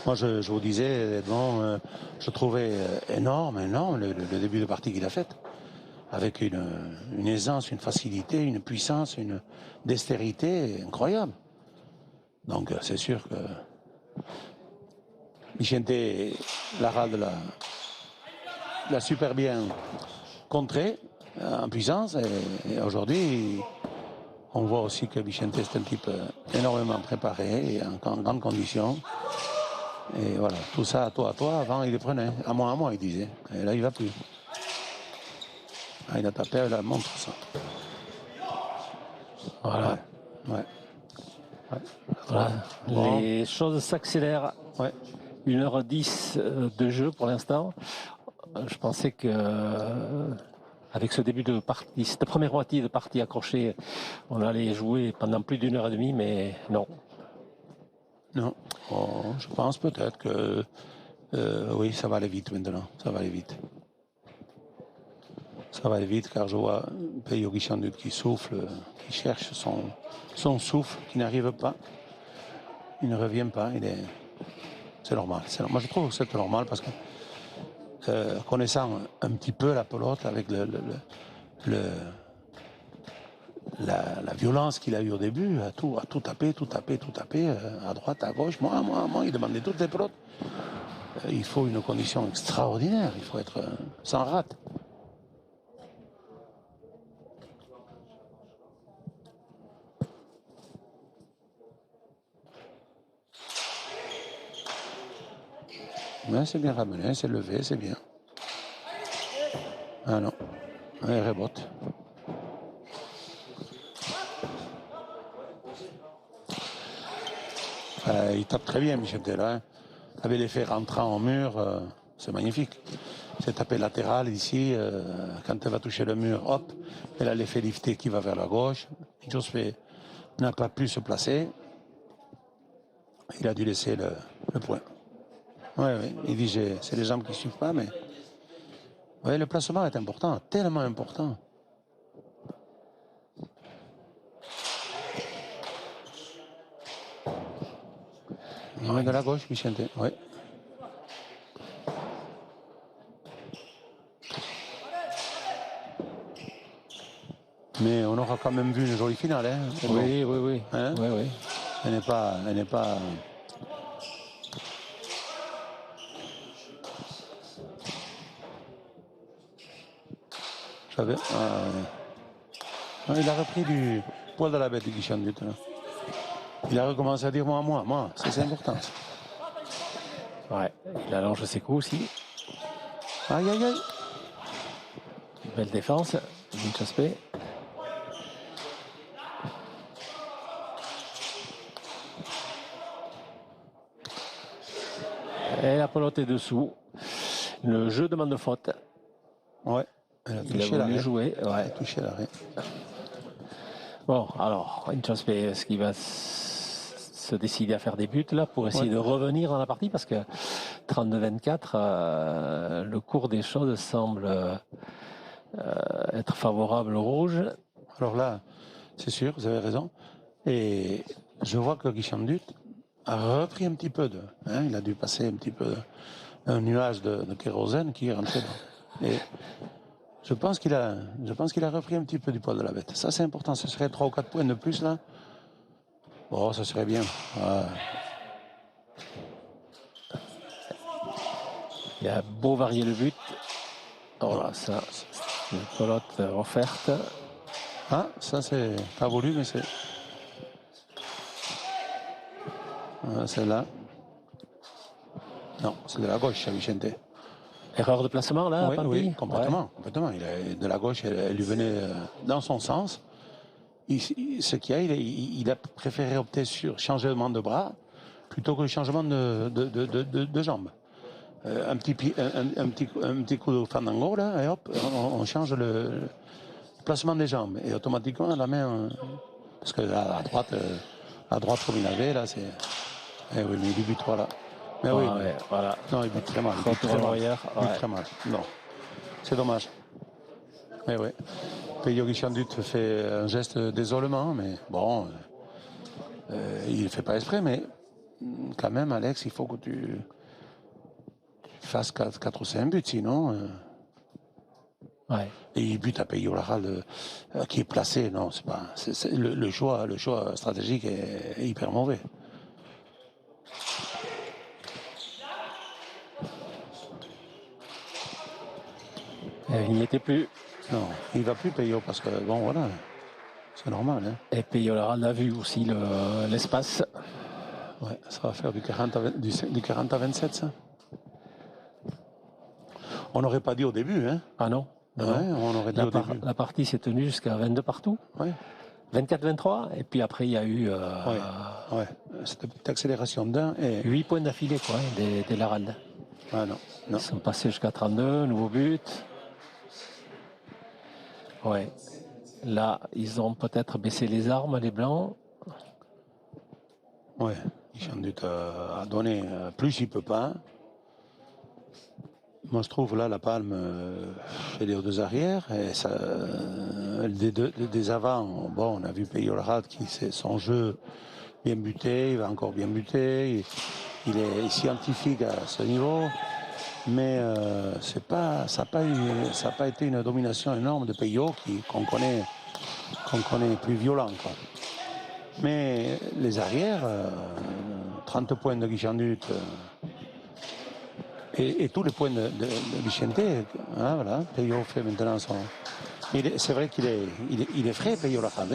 Moi, je vous disais, bon, je trouvais énorme le début de partie qu'il a fait. Avec une aisance, une facilité, une puissance, une dextérité incroyable. Donc, c'est sûr que Vicente Larralde l'a super bien contré en puissance. Et aujourd'hui, on voit aussi que Vicente est un type énormément préparé et en grande condition. Et voilà, tout ça à toi, avant il les prenait. À moi, il disait. Et là, il ne va plus. Ah, il a tapé la montre, ça. Voilà. Ouais. Voilà. Bon. Les choses s'accélèrent. Ouais. 1h10 de jeu pour l'instant. Je pensais que avec ce début de partie, cette première moitié de partie accrochée, on allait jouer pendant plus d'1h30, mais non. Non. Oh, je pense peut-être que oui, ça va aller vite maintenant. Ça va aller vite. Ça va aller vite car je vois Peyo Guichon-Duc qui souffle, qui cherche son souffle, qui n'arrive pas. Il ne revient pas. C'est normal. Moi, je trouve que c'est normal parce que connaissant un petit peu la pelote avec la violence qu'il a eue au début, à tout taper, à droite, à gauche. Moi, il demandait toutes les pelotes. Il faut une condition extraordinaire. Il faut être sans rate. Mais c'est bien ramené, c'est levé, c'est bien. Ah non, il rebote. Il tape très bien, Michel là. Hein. Avec l'effet rentrant au mur, c'est magnifique. C'est tapé latéral ici, quand elle va toucher le mur, hop, elle a l'effet lifté qui va vers la gauche. Jospé n'a pas pu se placer. Il a dû laisser le point. Oui, il dit c'est les jambes qui ne suivent pas, mais le placement est important, tellement important. Ouais, de la gauche, Vicente, oui. Mais on aura quand même vu une jolie finale. Hein, oui. Hein oui. Elle n'est pas... il a repris du poil de la bête, Guichon-Duc. Il a recommencé à dire moi, c'est important. Ouais, il allonge ses coups aussi. Aïe. Belle défense, Jospé. Et la pelote est dessous. Le jeu demande faute. Ouais. Il a voulu jouer. Ouais. Il a touché l'arrêt. Bon, alors, Jospé, est-ce qu'il va se décider à faire des buts là pour essayer de revenir dans la partie? Parce que 32-24, le cours des choses semble être favorable au rouge. Alors là, c'est sûr, vous avez raison. Et je vois que Guichon-Duc a repris un petit peu il a dû passer un petit peu un nuage de kérosène qui est rentré dans. Et je pense qu'il a repris un petit peu du poil de la bête. Ça, c'est important. Ce serait 3 ou 4 points de plus, là. Bon, ça serait bien. Il a beau varier le but. Voilà, ça, c'est une pelote offerte. Ah, ça, c'est pas voulu, mais c'est... Celle-là. Non, c'est de la gauche, à Vicente. Erreur de placement, là, Oui, complètement. De la gauche, elle lui venait dans son sens. Ce qu'il y a, il a préféré opter sur changement de bras plutôt que le changement de jambes. Un petit coup de fandango, là, et hop, on change le placement des jambes. Et automatiquement, la main... parce que à droite comme il avait, là, c'est... Eh oui, mais il bute, voilà. Mais oui, voilà. non, il bute très mal. Très mal. Non, c'est dommage. Mais ouais. Peyo Guichandut fait un geste d'isolement, mais bon, il ne fait pas exprès, mais quand même, Alex, il faut que tu fasses 4 ou 5 buts, sinon. Ouais. Et il bute à Peyo Laral qui est placé, non, c'est pas. Le choix stratégique est hyper mauvais. Il n'y était plus. Non, il ne va plus Peyo parce que, bon, voilà, c'est normal. Hein. Et Peyo Laral a vu aussi l'espace. Ouais, ça va faire du 40 à 27, ça. On n'aurait pas dit au début, hein. Ah non, non, Ouais, non. on aurait dit au début. La partie s'est tenue jusqu'à 22 partout. Ouais. 24-23, et puis après il y a eu Ouais. Cette petite accélération d'un et. 8 points d'affilée quoi, des Laral. Ah non, non. Ils sont passés jusqu'à 32, nouveau but. Ouais. Là, ils ont peut-être baissé les armes, les Blancs. Ouais, Guichandut a donné plus, il ne peut pas. Moi, je trouve là la palme, elle est aux deux arrières. Et ça, des avants, bon, on a vu Peyo Laral qui c'est son jeu bien buté, il va encore bien buter. Il est scientifique à ce niveau. Mais ça n'a pas été une domination énorme de Peyo qu'on connaît plus violent. Quoi. Mais les arrières, 30 points de Guichandut et tous les points de Vicente, hein, voilà, Peyo fait maintenant son. C'est vrai qu'il est frais, Peyo Laral.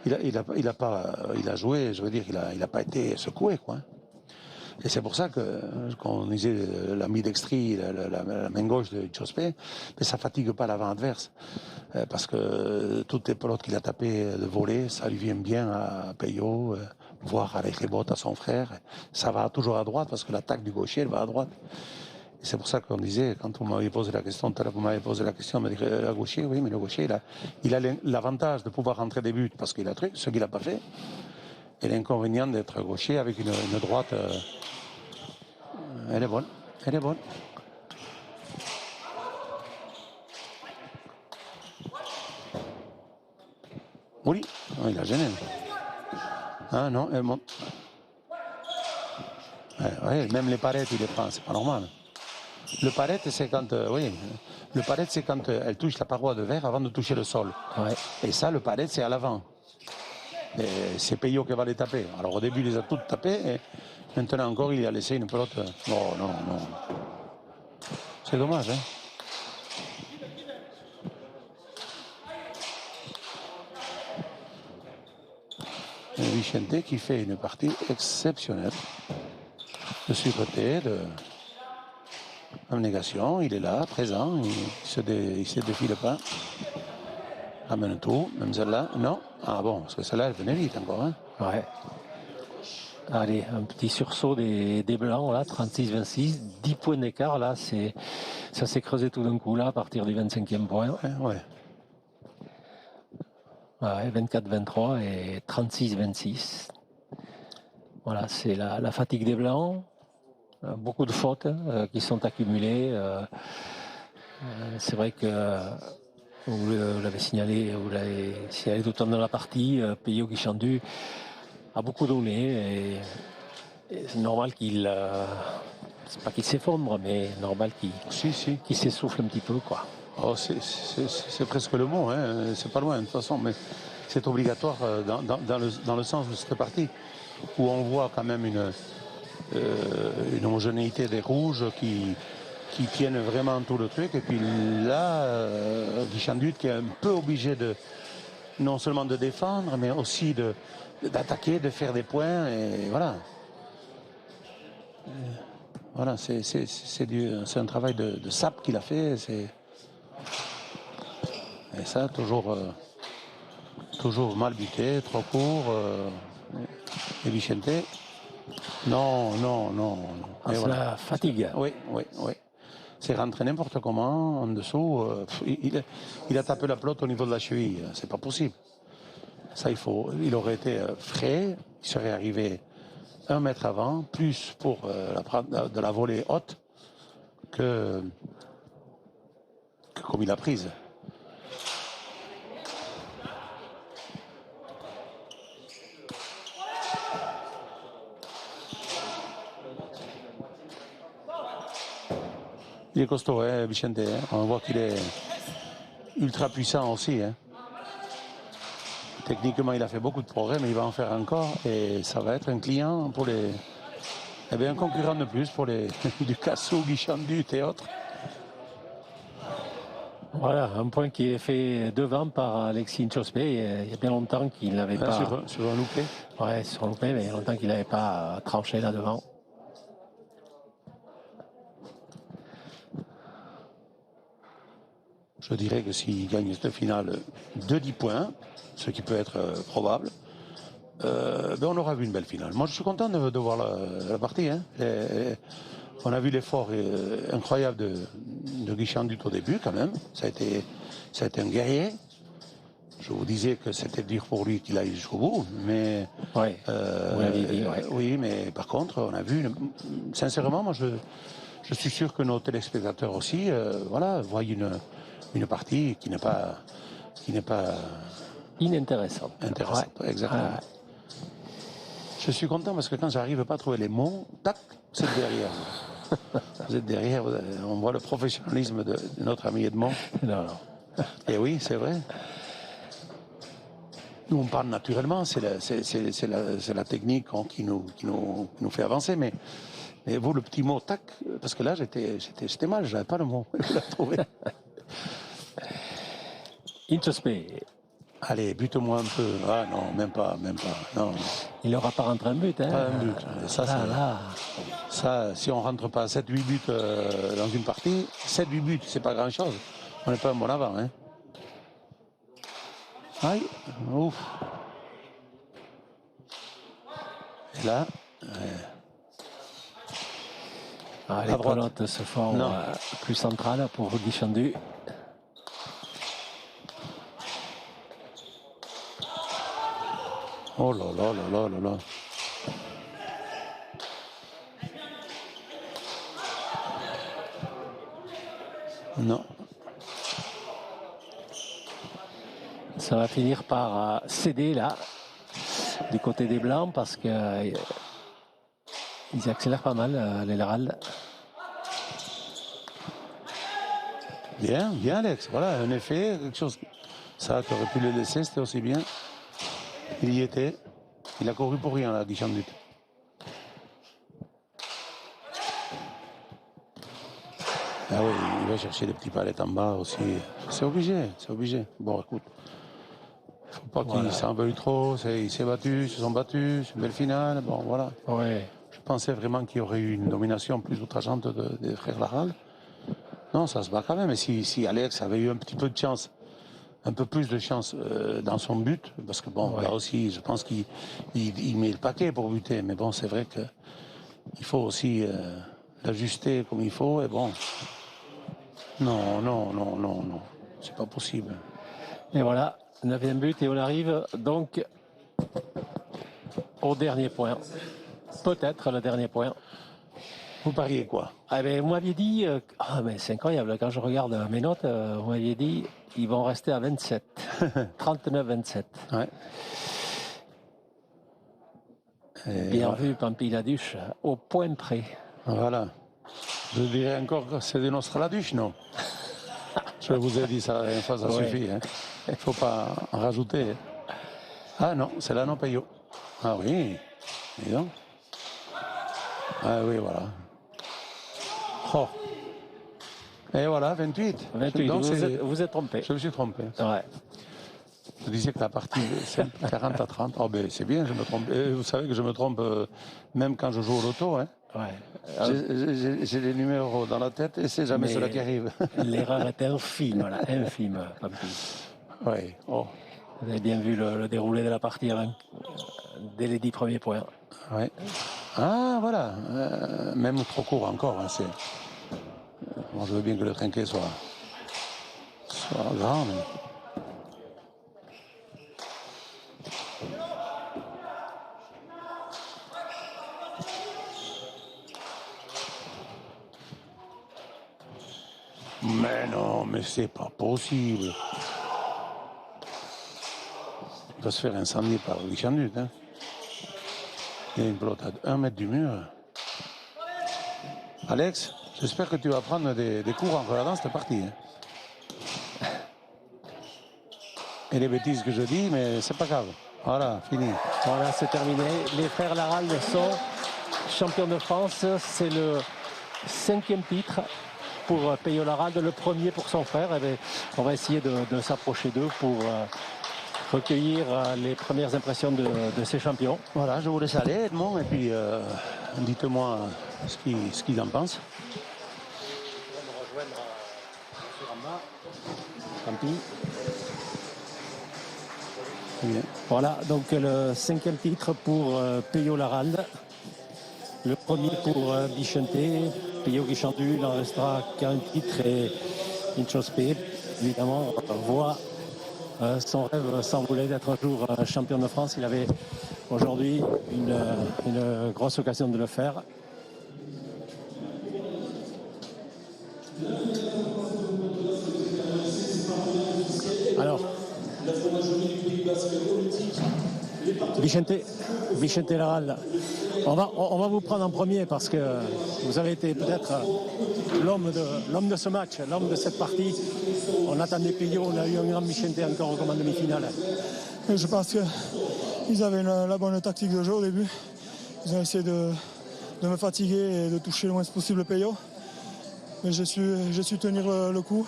Il a joué, je veux dire, il n'a pas été secoué, quoi. Et c'est pour ça qu'on disait l'ambidextrie, la main gauche de Jospé, mais ça fatigue pas l'avant adverse. Parce que toutes les pelotes qu'il a tapées de voler, ça lui vient bien à Peyo, voire avec les bottes à son frère. Ça va toujours à droite parce que l'attaque du gaucher, elle va à droite. Et c'est pour ça qu'on disait, quand vous m'avez posé la question, vous m'avez posé la question, me dit le gaucher, oui, mais le gaucher, il a l'avantage de pouvoir rentrer des buts parce qu'il a truc, ce qu'il n'a pas fait. Et l'inconvénient d'être gaucher avec une droite, elle est bonne, elle est bonne. Oui, oh, il a gêné. Ah non, elle monte. Ouais, même les parettes, il les prend, c'est pas normal. Le parette, c'est quand, le parette, c'est quand elle touche la paroi de verre avant de toucher le sol. Ouais. Et ça, le parette, c'est à l'avant. Et c'est Peyo qui va les taper. Alors au début, il les a toutes tapées, et maintenant encore, il a laissé une pelote. Non, non, non. C'est dommage, hein. Et Vicente qui fait une partie exceptionnelle de sûreté, d'abnégation. Il est là, présent, il se défile pas. Ramène tout, même celle-là. Non. Ah bon, parce que celle-là, elle venait vite encore. Hein. Ouais. Allez, un petit sursaut des Blancs, là, 36-26, 10 points d'écart, là, ça s'est creusé tout d'un coup, là, à partir du 25e point. Ouais. Ouais, 24-23 et 36-26. Voilà, c'est la fatigue des Blancs. Beaucoup de fautes qui sont accumulées. C'est vrai que vous l'avez signalé tout au long de la partie, Peyo Guichandut a beaucoup donné et c'est normal qu'il c'est pas qu'il s'effondre, mais normal qu'il s'essouffle un petit peu, quoi. Oh, c'est presque le mot, hein. C'est pas loin de toute façon, mais c'est obligatoire dans le sens de cette partie où on voit quand même une homogénéité des rouges qui tiennent vraiment tout le truc. Et puis là, Guichandut qui est un peu obligé non seulement de défendre, mais aussi d'attaquer, de faire des points. Et voilà. Voilà, c'est un travail de sape qu'il a fait. Et ça, toujours mal buté, trop court. Et Vicente, non. Ah, c'est voilà. la fatigue. Oui. C'est rentré n'importe comment, en dessous. Il a tapé la pelote au niveau de la cheville. C'est pas possible. Ça, il aurait été frais. Il serait arrivé 1 mètre avant, plus pour de la volée haute que comme il a prise. Il est costaud, hein, Vicente. Hein. On voit qu'il est ultra puissant aussi. Hein. Techniquement, il a fait beaucoup de progrès, mais il va en faire encore. Et ça va être un client pour les... Eh bien, un concurrent de plus pour les Ducassou, Guichandut et autres. Voilà, un point qui est fait devant par Alexis Nchospé. Il y a bien longtemps qu'il n'avait pas... Sur un loupé. Ouais, sur un loupé, mais il y a longtemps qu'il n'avait pas tranché là devant. Je dirais que s'il gagne cette finale de 10 points, ce qui peut être probable, ben on aura vu une belle finale. Moi, je suis content de voir la partie. Hein. On a vu l'effort incroyable de Guichandut au début, quand même. Ça a été un guerrier. Je vous disais que c'était dur pour lui qu'il aille jusqu'au bout, mais Ouais, vous l'avez dit, ouais. oui, mais par contre, on a vu, sincèrement, moi, je suis sûr que nos téléspectateurs aussi, voilà, voient une partie qui n'est pas Inintéressant. intéressante. Ouais. Exactement. Ouais. Je suis content parce que quand j'arrive pas à trouver les mots, tac, vous êtes derrière. Vous êtes derrière, on voit le professionnalisme de notre ami Edmond. Non, non. Et oui, c'est vrai. Nous, on parle naturellement, c'est la technique qui nous fait avancer, mais vous, le petit mot, tac, parce que là, j'étais mal, j'avais pas le mot, je l'ai trouvé. Nchospé. Allez, bute-moi un peu. Ah non, même pas, non. Il n'aura pas rentré un but, hein. Pas un but. Ça, si on rentre pas 7-8 buts dans une partie, 7-8 buts, c'est pas grand-chose. On n'est pas un bon avant, hein. Aïe, ouf. Et là, les pelotes se font plus centrales pour Guichandut. Oh là là là là là là. Non. Ça va finir par céder là, du côté des Blancs, parce que ils accélèrent pas mal, les Laraldes. Bien, bien Alex. Voilà, un effet, quelque chose. Ça, tu aurais pu le laisser, c'était aussi bien. Il y était. Il a couru pour rien, là, Guichandut. Ah oui, il va chercher les petits palettes en bas aussi. C'est obligé, c'est obligé. Bon, écoute. Il ne faut pas qu'il s'en veuille trop. Il s'est battu, ils se sont battus. C'est une belle finale. Bon, voilà. Ouais. Je pensais vraiment qu'il y aurait eu une domination plus outrageante des frères Laralde. Non, ça se bat quand même. Et si Alex avait eu un petit peu de chance, un peu plus de chance dans son but, parce que bon, là aussi, je pense qu'il met le paquet pour buter. Mais bon, c'est vrai qu'il faut aussi l'ajuster comme il faut. Et bon, non, c'est pas possible. Et voilà, 9e but et on arrive donc au dernier point. Peut-être le dernier point. Vous pariez quoi? Ah ben, vous m'aviez dit, mais c'est incroyable, quand je regarde mes notes, vous m'aviez dit, ils vont rester à 27. 39-27. Ouais. Bien vu, Pampilhaduche, au point près. Voilà. Je dirais encore que c'est de Nostradamus, non? Je vous ai dit ça la dernière fois, ça suffit. Hein. Il ne faut pas en rajouter. Ah non, c'est là non Payot. Ah oui, dis donc. Ah oui, voilà. Oh. Et voilà, 28. 28, donc, vous êtes trompé. Je me suis trompé. Ouais. Je disais que la partie c'est 40 à 30. Oh ben c'est bien, je me trompe. Et vous savez que je me trompe même quand je joue au loto. Hein. Ouais. J'ai les numéros dans la tête et c'est jamais cela qui arrive. L'erreur est infime, voilà, infime, Pampi. Oui. Oh. Vous avez bien vu le déroulé de la partie avant, dès les 10 premiers points. Oui. Ah voilà, même trop court encore. Hein, bon, je veux bien que le trinquet soit grand. Mais... Mais non, mais c'est pas possible. Il va se faire incendier par Guichandut. Hein. Il y a une pelote à 1 mètre du mur. Alex, J'espère que tu vas prendre des cours en regardant cette partie. Hein. Et les bêtises que je dis, mais c'est pas grave. Voilà, fini. Voilà, c'est terminé. Les frères Laralde sont champions de France. C'est le 5e titre pour Peyo Laralde, le premier pour son frère. Et bien, on va essayer de s'approcher d'eux pour recueillir les premières impressions de ces champions. Voilà, je vous laisse aller, Edmond, et puis dites-moi ce qu'ils en pensent. On va me rejoindre sur en bas. Tant pis. Bien. Voilà, donc le 5e titre pour Peyo Laralde. Le premier pour Bichente. Peyo Guichandu, il en restera qu'un titre et une chose payée. Évidemment, on voit son rêve s'envoler d'être un jour champion de France. Il avait aujourd'hui une grosse occasion de le faire. Alors, Bichente Laralde, on va vous prendre en premier parce que vous avez été peut-être l'homme de ce match, l'homme de cette partie. On attendait Peyo, on a eu un grand Bichente encore comme en demi-finale. Je pense qu'ils avaient la bonne tactique de jeu au début. Ils ont essayé de me fatiguer et de toucher le moins possible Peyo. Mais j'ai su tenir le coup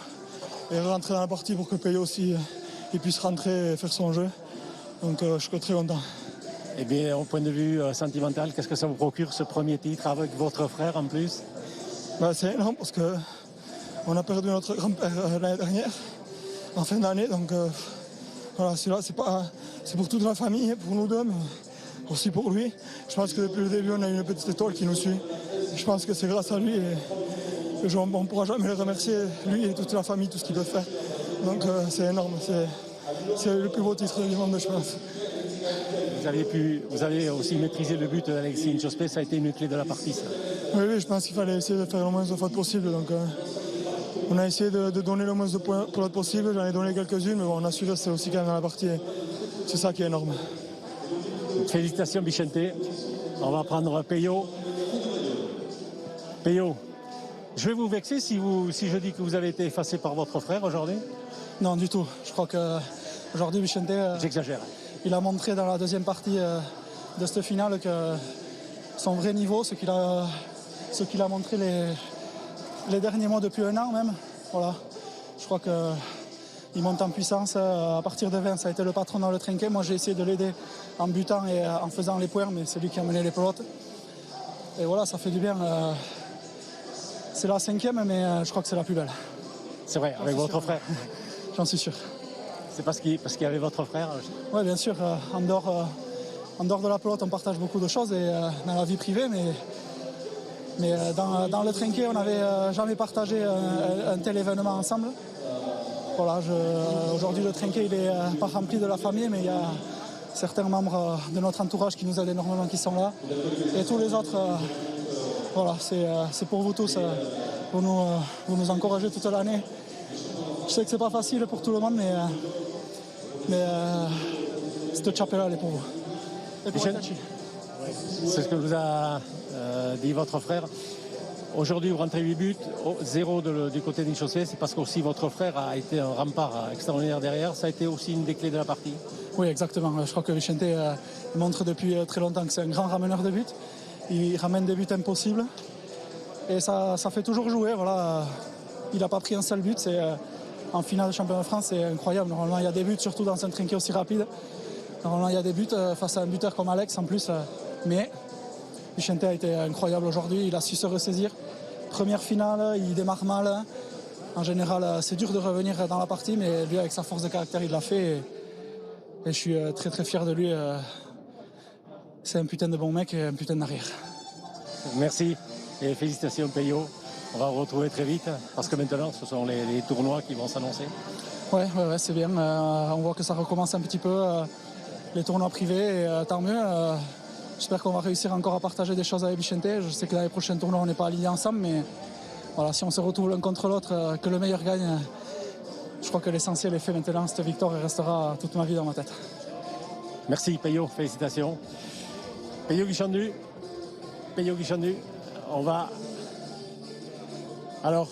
et rentrer dans la partie pour que Peyo aussi il puisse rentrer et faire son jeu. Donc je suis très content. Eh bien, au point de vue sentimental, qu'est-ce que ça vous procure ce premier titre avec votre frère en plus? C'est énorme parce qu'on a perdu notre grand-père l'année dernière, en fin d'année. Donc voilà, celui-là, c'est pour toute la famille, pour nous deux, mais aussi pour lui. Je pense que depuis le début, on a une petite étoile qui nous suit. Je pense que c'est grâce à lui et on ne pourra jamais le remercier, lui et toute la famille, tout ce qu'il peut faire. Donc c'est énorme, c'est le plus beau titre du monde, je pense. Vous avez aussi maîtrisé le but d'Alexis Inchospé, ça a été une clé de la partie, ça. Oui, je pense qu'il fallait essayer de faire le moins de fautes possible. Donc, on a essayé de donner le moins de points possible. J'en ai donné quelques-unes, mais bon, on a su rester aussi quand même dans la partie. C'est ça qui est énorme. Félicitations, Bichente. On va prendre Peyo. Peyo, je vais vous vexer si je dis que vous avez été effacé par votre frère aujourd'hui? Non, du tout. Je crois qu'aujourd'hui, Bichente, J'exagère. il a montré dans la deuxième partie de cette finale que son vrai niveau, ce qu'il a montré les derniers mois depuis un an même. Voilà. Je crois qu'il monte en puissance. À partir de 20, ça a été le patron dans le trinquet. Moi, j'ai essayé de l'aider en butant et en faisant les points, mais c'est lui qui a mené les pelotes. Et voilà, ça fait du bien. C'est la 5e, mais je crois que c'est la plus belle. C'est vrai, avec votre frère. J'en suis sûr. C'est parce qu'il y avait votre frère? Oui, bien sûr. En dehors de la pelote, on partage beaucoup de choses et dans la vie privée, mais dans le trinquet, on n'avait jamais partagé un tel événement ensemble. Voilà, aujourd'hui, le trinquet, il n'est pas rempli de la famille, mais il y a certains membres de notre entourage qui nous aident énormément, qui sont là. Et tous les autres, voilà, c'est pour vous tous. Vous nous encouragez toute l'année. Je sais que c'est pas facile pour tout le monde, mais cette chapelle, elle est pour vous. Et pour Tachi. C'est ce que vous a dit votre frère. Aujourd'hui, vous rentrez 8 buts, 0 du côté d'Inchospé. C'est parce qu'aussi votre frère a été un rempart extraordinaire derrière. Ça a été aussi une des clés de la partie. Oui, exactement. Je crois que Bichente montre depuis très longtemps que c'est un grand rameneur de buts. Il ramène des buts impossibles. Et ça fait toujours jouer. Voilà. Il n'a pas pris un seul but. En finale de championnat de France, c'est incroyable. Normalement, il y a des buts, surtout dans un trinquet aussi rapide. Normalement, il y a des buts face à un buteur comme Alex en plus. Mais Bichente a été incroyable aujourd'hui. Il a su se ressaisir. Première finale, il démarre mal. En général, c'est dur de revenir dans la partie, mais lui, avec sa force de caractère, il l'a fait. Et je suis très très fier de lui. C'est un putain de bon mec et un putain d'arrière. Merci et félicitations, Peyo. On va vous retrouver très vite parce que maintenant, ce sont les tournois qui vont s'annoncer. Ouais, c'est bien. On voit que ça recommence un petit peu, les tournois privés, et tant mieux. J'espère qu'on va réussir encore à partager des choses avec Bichente. Je sais que dans les prochains tournois, on n'est pas alignés ensemble, mais voilà, si on se retrouve l'un contre l'autre, que le meilleur gagne, je crois que l'essentiel est fait maintenant. Cette victoire restera toute ma vie dans ma tête. Merci, Peyo. Félicitations. Peyo Guichandu. On va Alors,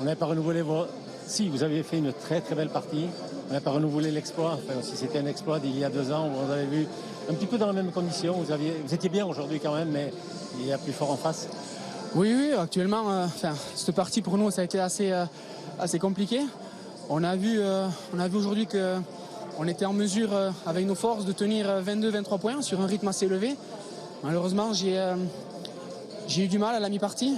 on n'avait pas renouvelé vos... Si, vous avez fait une très très belle partie. On n'a pas renouvelé l'exploit. Enfin, si c'était un exploit d'il y a 2 ans, vous avez vu un petit peu dans la même condition. Vous étiez bien aujourd'hui quand même, mais il y a plus fort en face. Oui, actuellement, cette partie pour nous, ça a été assez compliqué. On a vu aujourd'hui qu'on était en mesure, avec nos forces, de tenir 22-23 points sur un rythme assez élevé. Malheureusement, j'ai eu du mal à la mi-partie.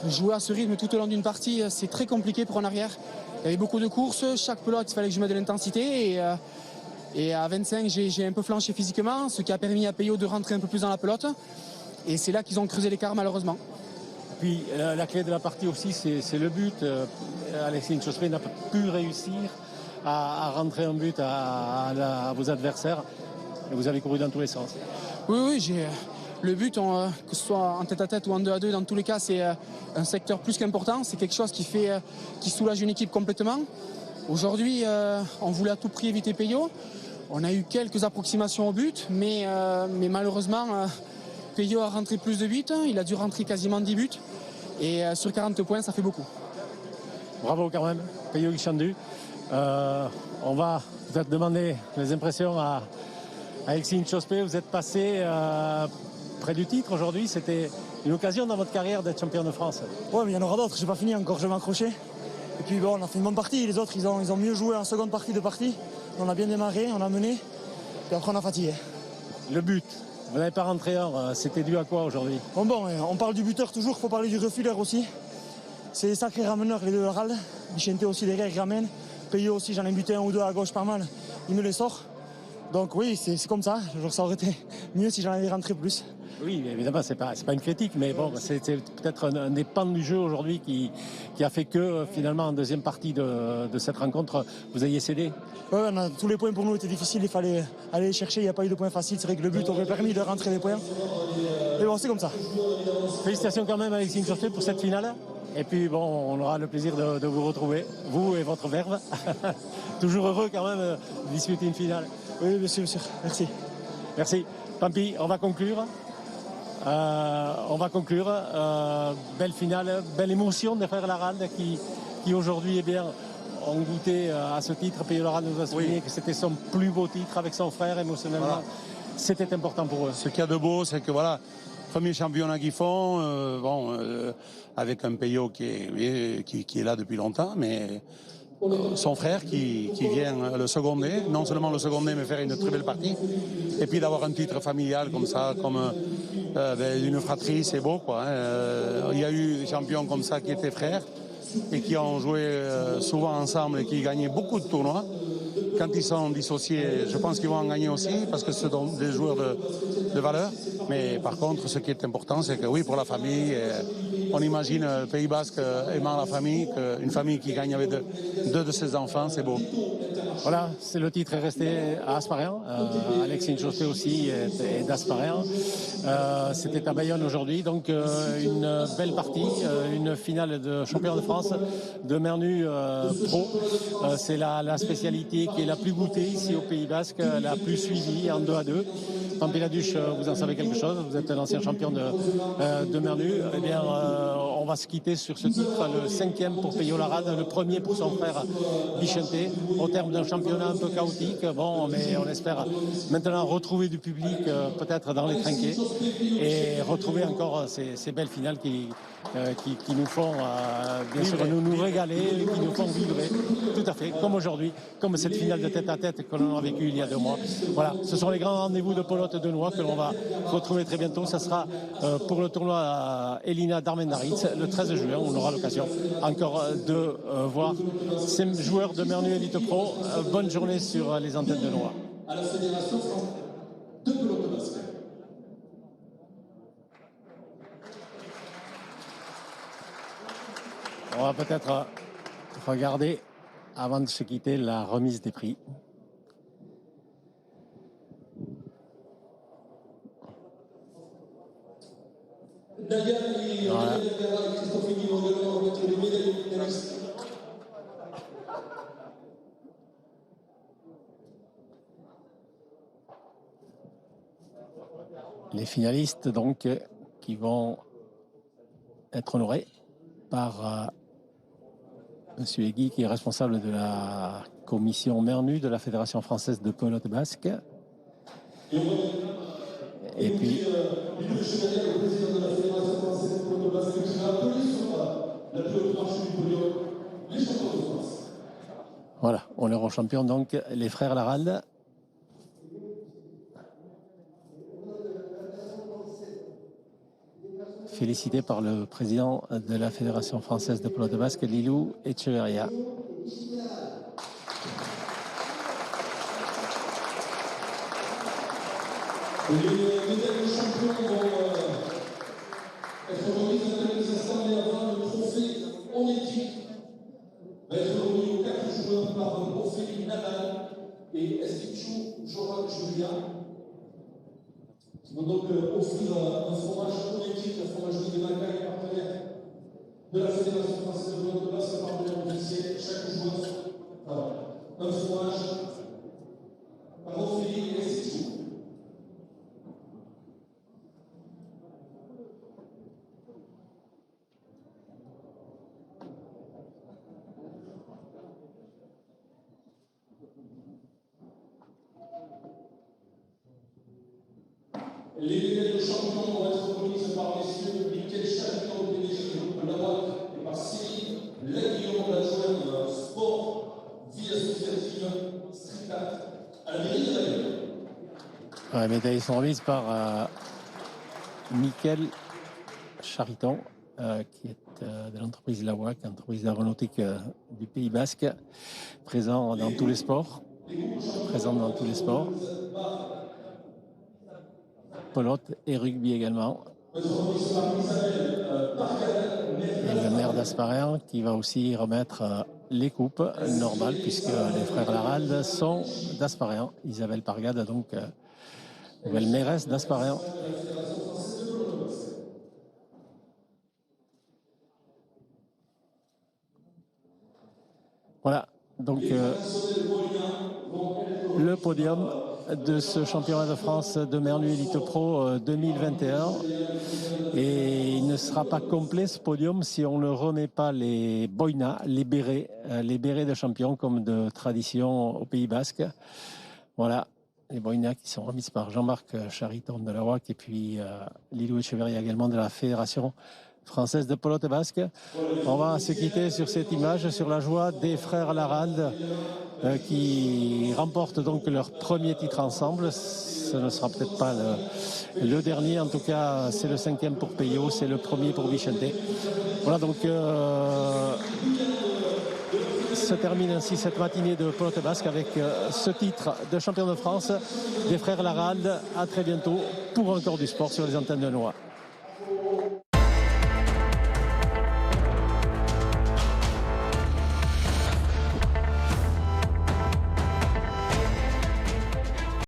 Jouer à ce rythme tout au long d'une partie, c'est très compliqué pour en arrière. Il y avait beaucoup de courses, chaque pelote, il fallait que je mette de l'intensité. Et à 25, j'ai un peu flanché physiquement, ce qui a permis à Peyo de rentrer un peu plus dans la pelote. Et c'est là qu'ils ont creusé l'écart, malheureusement. Puis la clé de la partie aussi, c'est le but. Alexis Nchospé n'a pas pu réussir à rentrer un but à vos adversaires. Et vous avez couru dans tous les sens. Oui, le but, que ce soit en tête-à-tête ou en 2-2, dans tous les cas, c'est un secteur plus qu'important. C'est quelque chose qui soulage une équipe complètement. Aujourd'hui, on voulait à tout prix éviter Peyo. On a eu quelques approximations au but, mais malheureusement, Peyo a rentré plus de buts. Il a dû rentrer quasiment 10 buts. Et sur 40 points, ça fait beaucoup. Bravo quand même, Peyo Guichandu. On va peut-être demander les impressions à Alexis Nchospé. Vous êtes passé près du titre aujourd'hui. C'était une occasion dans votre carrière d'être champion de France. Ouais, mais il y en aura d'autres. J'ai pas fini encore, je vais m'accrocher. Et puis bon, on a fait une bonne partie. Les autres, ils ont mieux joué en seconde partie de partie. On a bien démarré, on a mené. Puis après, on a fatigué. Le but, vous n'avez pas rentré un. C'était dû à quoi aujourd'hui? Bon, on parle du buteur toujours. Il faut parler du refileur aussi. C'est des sacrés rameneurs, les deux de Ralde. Bichente aussi derrière, il ramène. Peyo aussi, j'en ai buté un ou deux à gauche pas mal. Il me les sort. Donc oui, c'est comme ça. Genre, ça aurait été mieux si j'en avais rentré plus. Oui, évidemment, c'est pas une critique, mais bon, c'est peut-être un des pans du jeu aujourd'hui qui a fait que finalement en deuxième partie de cette rencontre, vous ayez cédé. Ouais, tous les points pour nous étaient difficiles, il fallait aller les chercher, il n'y a pas eu de points faciles. C'est vrai que le but aurait permis de rentrer des points. Et bon, c'est comme ça. Félicitations quand même Alexis Nchospé pour cette finale. Et puis bon, on aura le plaisir de vous retrouver, vous et votre verve. Toujours heureux quand même de disputer une finale. Oui, bien sûr, merci. Merci. Tant pis, on va conclure. Belle finale, belle émotion des frères Laralde qui aujourd'hui ont goûté à ce titre. Peyo Laralde nous a souligné que c'était son plus beau titre avec son frère émotionnellement. Voilà. C'était important pour eux. Ce qu'il y a de beau, c'est que voilà, premier championnat qu'ils font, avec un Peyo qui est là depuis longtemps, mais son frère qui vient le seconder, non seulement le seconder, mais faire une très belle partie. Et puis d'avoir un titre familial comme ça, comme une fratrie, c'est beau, quoi. Il y a eu des champions comme ça qui étaient frères et qui ont joué souvent ensemble et qui gagnaient beaucoup de tournois. Quand ils sont dissociés, je pense qu'ils vont en gagner aussi parce que ce sont des joueurs de valeur. Mais par contre, ce qui est important, c'est que oui, pour la famille, on imagine le Pays Basque aimant la famille, qu'une famille qui gagne avec deux de ses enfants, c'est beau. Voilà, c'est le titre est resté à Asparian. Alexis Nchospé aussi est d'Asparian. C'était à Bayonne aujourd'hui, donc une belle partie, une finale de champion de France de Mernu Pro. C'est la spécialité qui est la plus goûtée ici au Pays Basque, la plus suivie en 2-2. Pampeladuche, vous en savez quelque chose, vous êtes l'ancien champion de Mernu. Eh bien, on va se quitter sur ce titre, le 5e pour Peyo Laralde, le premier pour son frère Bichente, au terme d'un championnat un peu chaotique. Bon, mais on espère maintenant retrouver du public, peut-être dans les trinquets, et retrouver encore ces belles finales qui nous font, bien sûr, nous régaler, qui nous font vibrer, tout à fait, comme aujourd'hui, comme cette finale de tête-à-tête que l'on a vécue il y a 2 mois. Voilà, ce sont les grands rendez-vous de Pelote de Noix que l'on va retrouver très bientôt. Ça sera pour le tournoi Elina Darmendaritz, le 13 juin. On aura l'occasion encore de voir ces joueurs de Mernu Elite Pro. Bonne journée sur les antennes de Noix. À la Fédération de Pelote Basque. On va peut-être regarder, avant de se quitter, la remise des prix. Voilà. Les finalistes donc qui vont être honorés par M. Egui, qui est responsable de la commission MERNU de la Fédération française de pelote basque. Et puis, voilà, honneur aux champions, donc les frères Laralde. Félicité par le président de la Fédération française de pelote basque, Lilou Echeverria. Les médailles de champion vont être remises dans quelques instants, mais avant le trophée en équipe va être remis aux 4 joueurs par Ophélie Nadal et Estichou Julia, qui vont donc offrir un fromage en équipe, la fromagerie de Macaille, partenaire de la Fédération française de pelote basque, partenaire officiel. Chaque joueur un fromage par Ophélie et Estichou. Les médailles de champion vont être remises par messieurs Michael Chariton, PDG de la WAC, et par Céline Laguillon, l'adjointe sport, vie associative, Stricat, à la mairie de la Ville. Les médailles sont remises par Michael Chariton, qui est de l'entreprise La WAC, entreprise d'aéronautique du Pays Basque, présent dans tous les sports. Pelote et rugby également. Et le maire d'Asparean qui va aussi remettre les coupes normales, puisque les frères Laralde sont d'Asparean. Isabelle Pargade, donc nouvelle mairesse d'Asparean. Voilà, donc le podium de ce championnat de France de MERNU Elite Pro 2021. Et il ne sera pas complet ce podium si on ne remet pas les boina, les bérets de champions comme de tradition au Pays Basque. Voilà, les boina qui sont remises par Jean-Marc Chariton de la WAC et puis Lilou Echeverria également de la Fédération française de pelote basque. On va se quitter sur cette image, sur la joie des frères Laralde qui remportent donc leur premier titre ensemble. Ce ne sera peut-être pas le dernier, en tout cas c'est le 5e pour Peyo, c'est le premier pour Vicente. Voilà, donc se termine ainsi cette matinée de pelote basque avec ce titre de champion de France des frères Laralde. À très bientôt pour encore du sport sur les antennes de Noix.